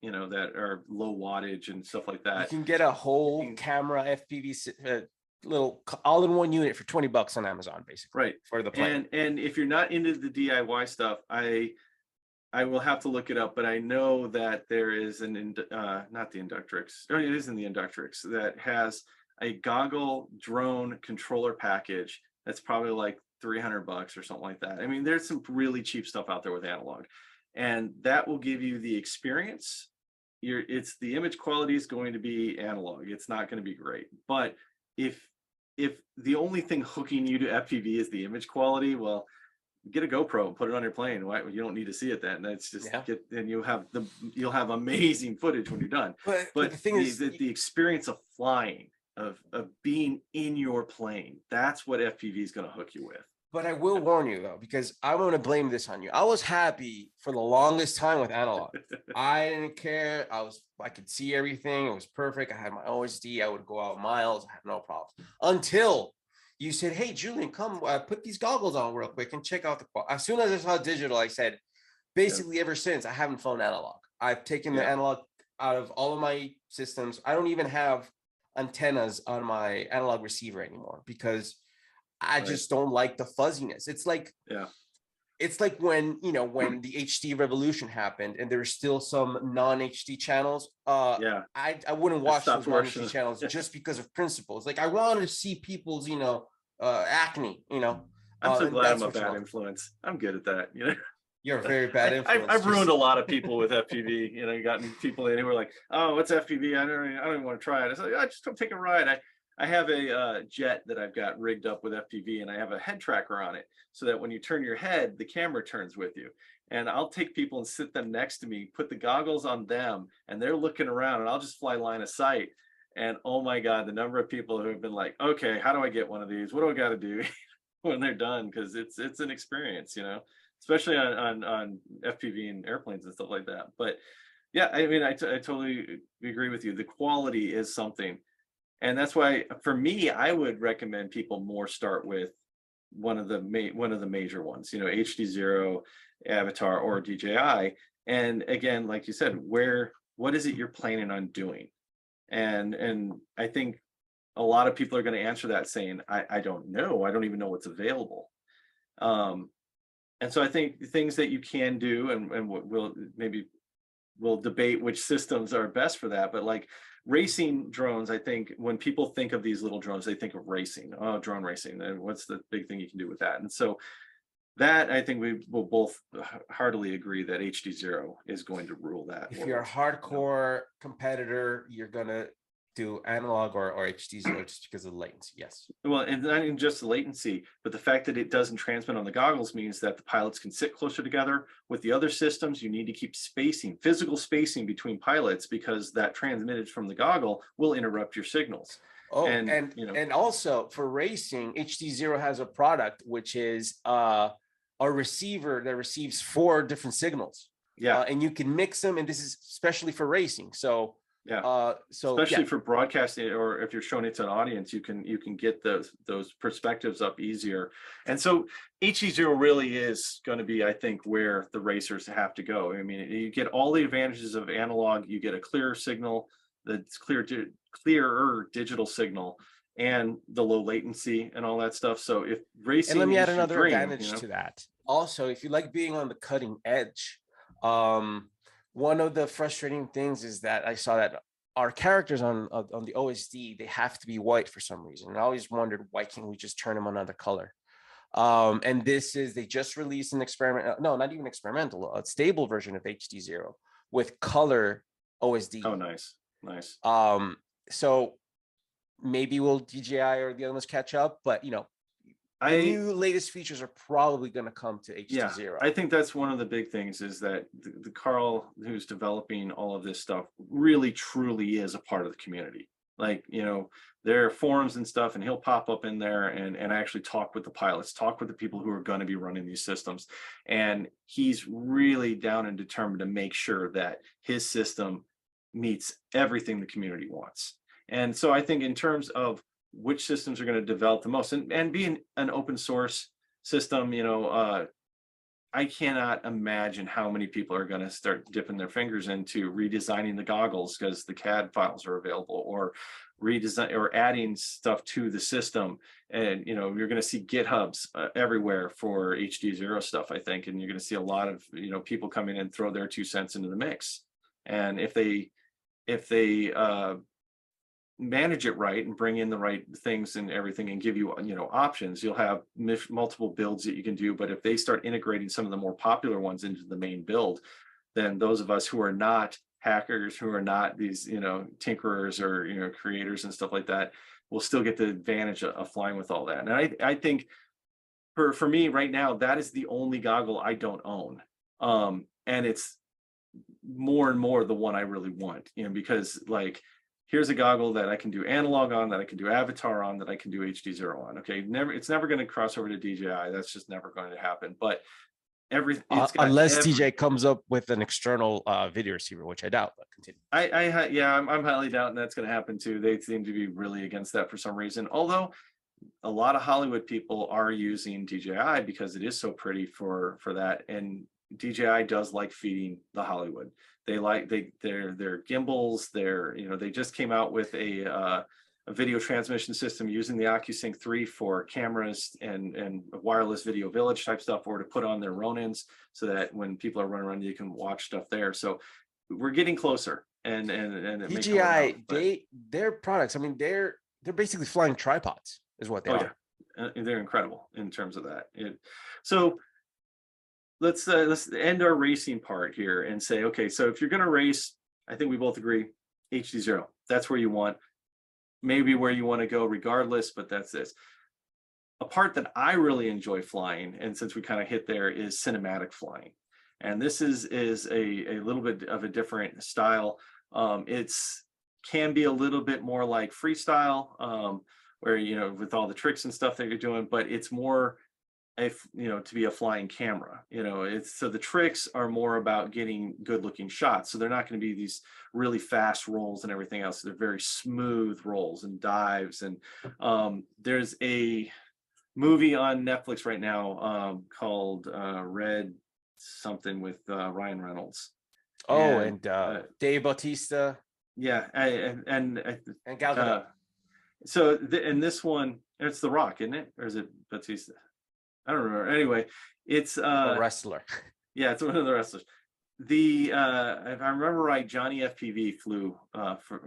S2: that are low wattage and stuff like that.
S1: You can get a whole camera FPV little all-in-one unit for $20 on Amazon, basically.
S2: Right.
S1: For the plane.
S2: And if you're not into the DIY stuff, I will have to look it up, but I know that there is not the Inductrix, or it is in the Inductrix, that has a goggle drone controller package that's probably like $300 or something like that. I mean, there's some really cheap stuff out there with analog, and that will give you the experience. The image quality is going to be analog. It's not going to be great, but if the only thing hooking you to FPV is the image quality, well, get a GoPro and put it on your plane. You don't need to see it then. That's just and you'll have amazing footage when you're done. But the thing is, the experience of flying, of being in your plane, that's what FPV is going to hook you with.
S1: But I will warn you though, because I want to blame this on you. I was happy for the longest time with analog. I didn't care. I could see everything. It was perfect. I had my OSD. I would go out miles. I had no problems until you said, hey, Julian, come put these goggles on real quick and check out the quality. As soon as I saw digital, I said, basically ever since, I haven't flown analog. I've taken the analog out of all of my systems. I don't even have antennas on my analog receiver anymore because I just don't like the fuzziness. It's like, it's like when the HD revolution happened and there were still some non-HD channels. I wouldn't watch those non-HD channels just because of principles. Like I wanted to see people's, acne,
S2: I'm so glad I'm a bad influence. I'm good at that,
S1: You're a very bad influence.
S2: I've ruined a lot of people with FPV, gotten people in who were like, oh, what's FPV? I don't even want to try it. I said, I just don't take a ride. I have a jet that I've got rigged up with FPV, and I have a head tracker on it so that when you turn your head, the camera turns with you. And I'll take people and sit them next to me, put the goggles on them, and they're looking around, and I'll just fly line of sight. And oh my God, the number of people who have been like, okay, how do I get one of these? What do I got to do when they're done? Because it's an experience, you know, especially on FPV and airplanes and stuff like that. But yeah, I mean, I totally agree with you. The quality is something. And that's why, for me, I would recommend people more start with one of the major ones, you know, HD0, Avatar, or DJI. And again, like you said, what is it you're planning on doing? And I think a lot of people are going to answer that saying, I don't know. I don't even know what's available. And so I think the things that you can do, and we'll debate which systems are best for that, but like racing drones, I think when people think of these little drones, they think of racing. Oh, drone racing, and what's the big thing you can do with that? And so that, I think we will both heartily agree that HD0 is going to rule that.
S1: If you're a hardcore competitor, you're gonna do analog or HD0 just because of the latency. Yes.
S2: Well, and not even just the latency, but the fact that it doesn't transmit on the goggles means that the pilots can sit closer together. With the other systems, you need to keep spacing, physical spacing between pilots, because that transmitted from the goggle will interrupt your signals.
S1: Oh, and you know, and also for racing, HD0 has a product which is a receiver that receives 4 different signals.
S2: Yeah,
S1: and you can mix them, and this is especially for racing. So
S2: yeah, especially for broadcasting, or if you're showing it to an audience, you can get those perspectives up easier. And so HD0 really is going to be, I think, where the racers have to go. I mean, you get all the advantages of analog. You get a clearer signal, that's clearer digital signal, and the low latency and all that stuff. So if racing,
S1: and let me add another advantage to that. Also, if you like being on the cutting edge, one of the frustrating things is that I saw that our characters on the OSD, they have to be white for some reason. And I always wondered, why can't we just turn them another color? And they just released an experimental, no, not even experimental, a stable version of HD0 with color OSD.
S2: Oh, nice. Nice.
S1: So maybe will DJI or the other ones catch up, but you know, the new latest features are probably going to come to HD0.
S2: Yeah, I think that's one of the big things, is that the Carl who's developing all of this stuff really truly is a part of the community. Like, you know, there are forums and stuff, and he'll pop up in there and actually talk with the pilots, talk with the people who are going to be running these systems. And he's really down and determined to make sure that his system meets everything the community wants. And so I think in terms of which systems are going to develop the most, and being an open source system, you know, I cannot imagine how many people are going to start dipping their fingers into redesigning the goggles because the CAD files are available, or redesign or adding stuff to the system. And, you know, you're going to see GitHubs everywhere for HD0 stuff, I think, and you're going to see a lot of, you know, people come in and throw their 2 cents into the mix. And if they manage it right and bring in the right things and everything and give you, you know, options, you'll have multiple builds that you can do. But if they start integrating some of the more popular ones into the main build, then those of us who are not hackers, who are not these, you know, tinkerers or, you know, creators and stuff like that, will still get the advantage of flying with all that. And I think for me right now, that is the only goggle I don't own. And it's more and more the one I really want, you know, because like, here's a goggle that I can do analog on, that I can do avatar on, that I can do HD0 on. Okay, it's never going to cross over to DJI. That's just never going to happen. But
S1: unless DJI comes up with an external video receiver, which I doubt. But continue.
S2: Yeah, I'm highly doubting that's going to happen too. They seem to be really against that for some reason. Although a lot of Hollywood people are using DJI because it is so pretty for that, and DJI does like feeding the Hollywood. Their gimbals, they just came out with a video transmission system using the OcuSync 3 for cameras and wireless video village type stuff, or to put on their Ronins so that when people are running around, you can watch stuff there. So we're getting closer. And
S1: DJI, their products, I mean, they're basically flying tripods is what they are.
S2: Yeah. They're incredible in terms of that. So let's end our racing part here and say, okay, so if you're going to race, I think we both agree HD0, that's where you want. maybe where you want to go regardless, but that's this. A part that I really enjoy flying, and since we kind of hit there, is cinematic flying. And this is a little bit of a different style. It's can be a little bit more like freestyle, where, you know, with all the tricks and stuff that you're doing, but it's more to be a flying camera. You know, it's so the tricks are more about getting good looking shots. So they're not going to be these really fast rolls and everything else. They're very smooth rolls and dives. And there's a movie on Netflix right now called Red something with Ryan Reynolds.
S1: Oh, and Dave Bautista.
S2: Yeah, and
S1: Gal Gadot.
S2: So in this one, it's The Rock, isn't it? Or is it Bautista? I don't remember. Anyway, it's
S1: a wrestler.
S2: Yeah, it's one of the wrestlers. If I remember right, Johnny FPV flew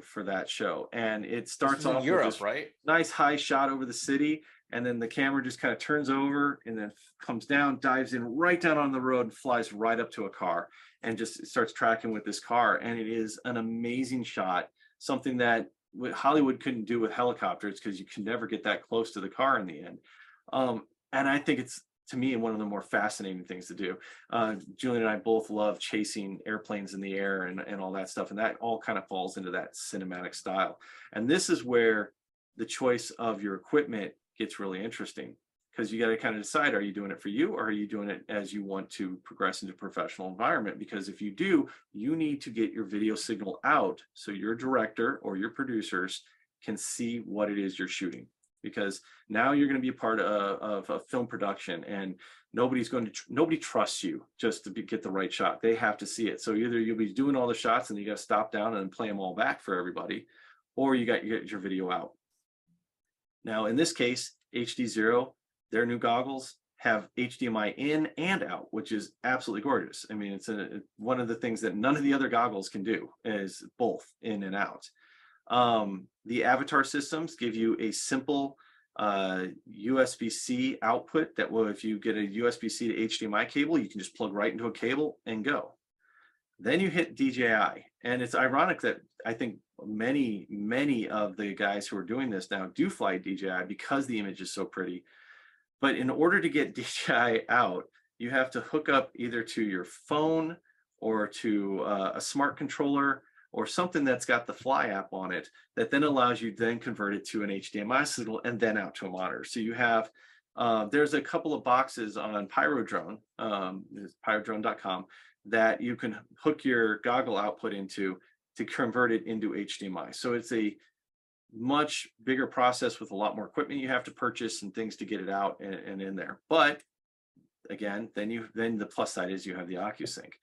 S2: for that show, and it starts off
S1: Europe,
S2: with this
S1: right?
S2: Nice high shot over the city, and then the camera just kind of turns over and then comes down, dives in right down on the road, and flies right up to a car, and just starts tracking with this car. And it is an amazing shot, something that Hollywood couldn't do with helicopters because you can never get that close to the car in the end. And I think it's, to me, one of the more fascinating things to do. Julian and I both love chasing airplanes in the air and all that stuff. And that all kind of falls into that cinematic style. And this is where the choice of your equipment gets really interesting, because you got to kind of decide, are you doing it for you, or are you doing it as you want to progress into a professional environment? Because if you do, you need to get your video signal out so your director or your producers can see what it is you're shooting. Because now you're going to be a part of a film production, and nobody trusts you just to get the right shot. They have to see it. So either you'll be doing all the shots and you got to stop down and play them all back for everybody, or you get your video out. Now, in this case, HD0, their new goggles have HDMI in and out, which is absolutely gorgeous. I mean, it's one of the things that none of the other goggles can do, is both in and out. The Avatar systems give you a simple USB-C output that will, if you get a USB-C to HDMI cable, you can just plug right into a cable and go. Then you hit DJI, and it's ironic that I think many of the guys who are doing this now do fly DJI because the image is so pretty. But in order to get DJI out, you have to hook up either to your phone or to a smart controller, or something that's got the Fly app on it, that then allows you to then convert it to an HDMI signal and then out to a monitor. So you have, there's a couple of boxes on Pyrodrone, pyrodrone.com, that you can hook your goggle output into to convert it into HDMI. So it's a much bigger process with a lot more equipment you have to purchase and things to get it out and in there. But again, then the plus side is you have the OcuSync.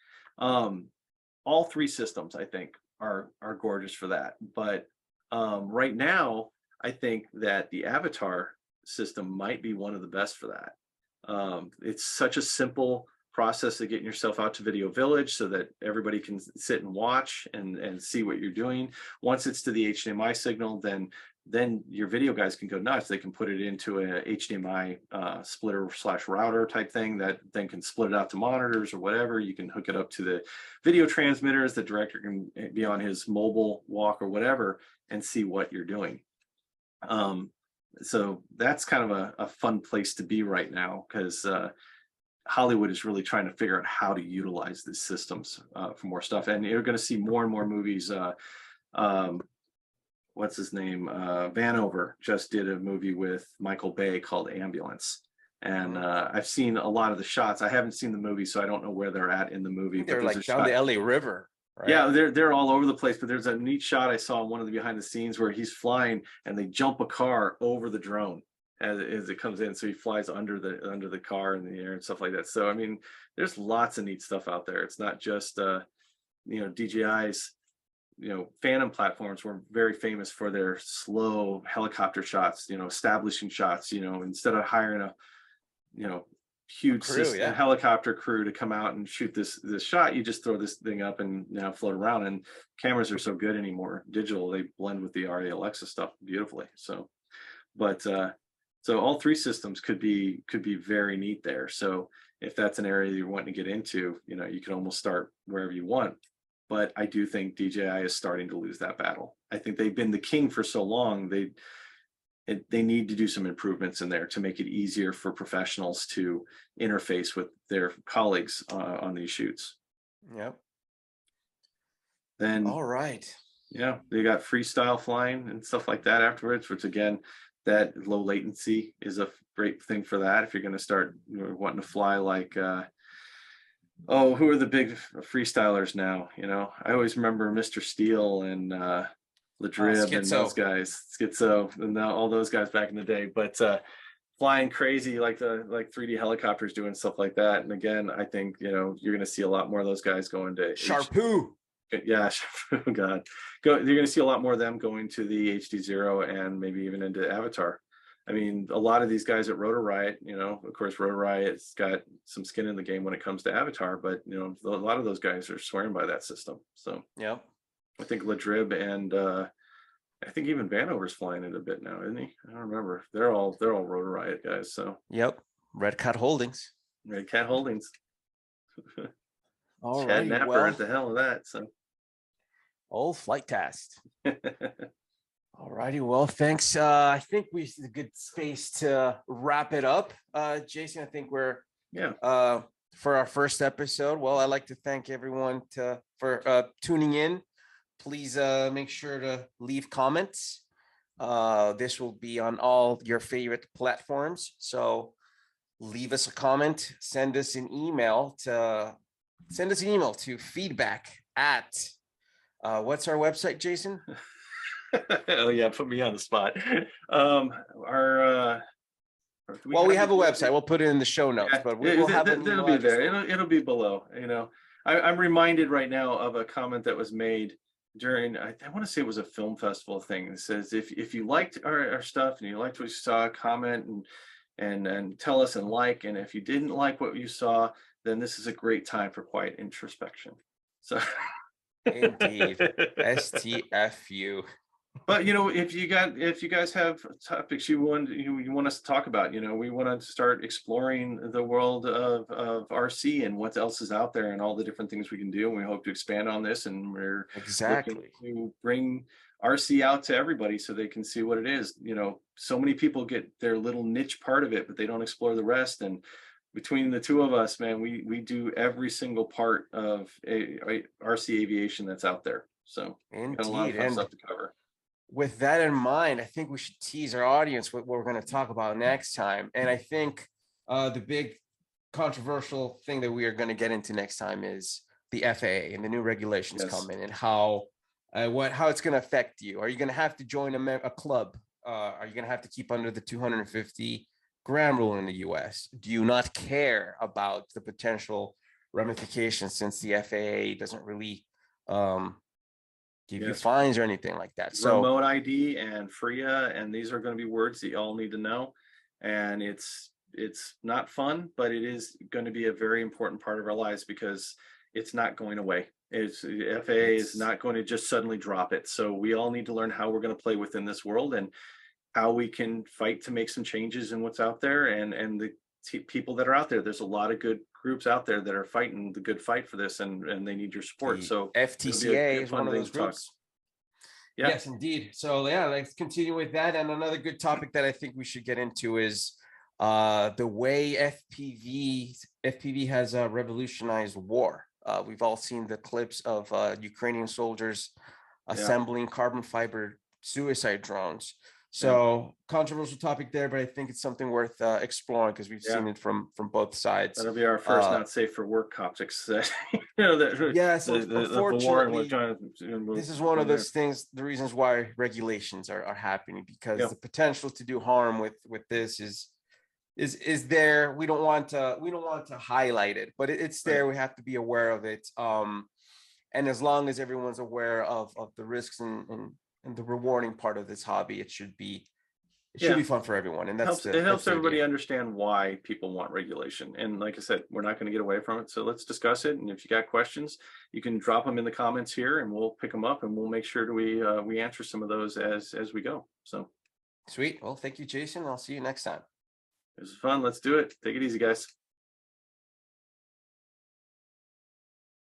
S2: All three systems, I think, are gorgeous for that. But right now, I think that the Avatar system might be one of the best for that. It's such a simple process of getting yourself out to Video Village so that everybody can sit and watch and see what you're doing. Once it's to the HDMI signal, then your video guys can go nuts. They can put it into a HDMI splitter / router type thing that then can split it out to monitors or whatever. You can hook it up to the video transmitters. The director can be on his mobile walk or whatever and see what you're doing. So that's kind of a fun place to be right now, because Hollywood is really trying to figure out how to utilize these systems for more stuff. And you're going to see more and more movies. What's his name? Vanover just did a movie with Michael Bay called Ambulance. And I've seen a lot of the shots. I haven't seen the movie, so I don't know where they're at in the movie.
S1: They're like down the LA River. Right?
S2: Yeah, they're all over the place. But there's a neat shot I saw in one of the behind the scenes where he's flying and they jump a car over the drone as it comes in. So he flies under the car in the air and stuff like that. So I mean, there's lots of neat stuff out there. It's not just DJI's. Phantom platforms were very famous for their slow helicopter shots, establishing shots, instead of hiring a, huge helicopter crew to come out and shoot this shot, you just throw this thing up and now float around. And cameras are so good anymore, digital, they blend with the ARRI Alexa stuff beautifully. So, but so all three systems could be very neat there. So if that's an area you're wanting to get into, you can almost start wherever you want. but I do think DJI is starting to lose that battle. I think they've been the king for so long. They need to do some improvements in there to make it easier for professionals to interface with their colleagues on these shoots.
S1: Yep.
S2: Then,
S1: All right.
S2: yeah, they got freestyle flying and stuff like that afterwards, which again, that low latency is a great thing for that. If you're going to start wanting to fly like, oh, who are the big freestylers now? I always remember Mr. Steele and Ladrib and those guys, Schizo, and all those guys back in the day. But flying crazy like 3D helicopters doing stuff like that. And again, I think you're going to see a lot more of those guys going to
S1: Sharpoo.
S2: Yeah, oh God, you're going to see a lot more of them going to the HD0 and maybe even into Avatar. I mean, a lot of these guys at Rotor Riot, of course, Rotor Riot's got some skin in the game when it comes to Avatar, but a lot of those guys are swearing by that system. So
S1: yep,
S2: I think Ladrib and I think even Vanover's flying it a bit now, isn't he? I don't remember. They're all Rotor Riot guys. So
S1: yep, Red Cat Holdings.
S2: Red Cat Holdings.
S1: All
S2: Chad
S1: right,
S2: Napper
S1: well,
S2: at the hell of that. So
S1: old flight test. All righty, well, thanks. I think we a good space to wrap it up. Jason, I think we're for our first episode. Well, I'd like to thank everyone for tuning in. Please make sure to leave comments. This will be on all your favorite platforms. So leave us a comment, send us an email to feedback at what's our website, Jason?
S2: Oh yeah, put me on the spot.
S1: We have a website. We'll put it in the show notes,
S2: yeah,
S1: but we'll have an
S2: it'll be there. It'll be below. I'm reminded right now of a comment that was made during, I want to say it was a film festival thing. It says if you liked our stuff and you liked what you saw, comment and tell us and like. And if you didn't like what you saw, then this is a great time for quiet introspection. So
S1: indeed, STFU.
S2: But if you guys have topics you want us to talk about, we want to start exploring the world of RC and what else is out there and all the different things we can do. And we hope to expand on this, and we're looking to bring RC out to everybody so they can see what it is. So many people get their little niche part of it, but they don't explore the rest. And between the two of us, man, we do every single part of RC aviation that's out there. So
S1: indeed,
S2: got a lot of fun stuff to cover.
S1: With that in mind, I think we should tease our audience what we're going to talk about next time. And I think the big controversial thing that we are going to get into next time is the FAA and the new regulations coming and how it's going to affect you. Are you going to have to join a club? Are you going to have to keep under the 250 gram rule in the US? Do you not care about the potential ramifications, since the FAA doesn't really give you fines or anything like that? So
S2: remote ID and FRIA, and these are going to be words that you all need to know. And it's not fun, but it is going to be a very important part of our lives because it's not going away. The FAA is not going to just suddenly drop it. So we all need to learn how we're going to play within this world and how we can fight to make some changes in what's out there and the people that are out there. There's a lot of good groups out there that are fighting the good fight for this, and they need your support. So
S1: FTCA is one of those groups. Yeah. Yes, indeed. So yeah, let's continue with that. And another good topic that I think we should get into is the way FPV has revolutionized war. We've all seen the clips of Ukrainian soldiers assembling carbon fiber suicide drones. So controversial topic there, but I think it's something worth exploring because we've seen it from both sides.
S2: That'll be our first not safe for work topics.
S1: Unfortunately, this is one of those things, the reasons why regulations are happening, because the potential to do harm with this is there. We don't want to highlight it, but it's there. We have to be aware of it. And as long as everyone's aware of the risks and the rewarding part of this hobby, it should be fun for everyone. And it helps
S2: everybody understand why people want regulation. And like I said, we're not going to get away from it. So let's discuss it. And if you got questions, you can drop them in the comments here and we'll pick them up and we'll make sure we answer some of those as we go. So
S1: sweet. Well, thank you, Jason. I'll see you next time.
S2: It was fun. Let's do it. Take it easy, guys.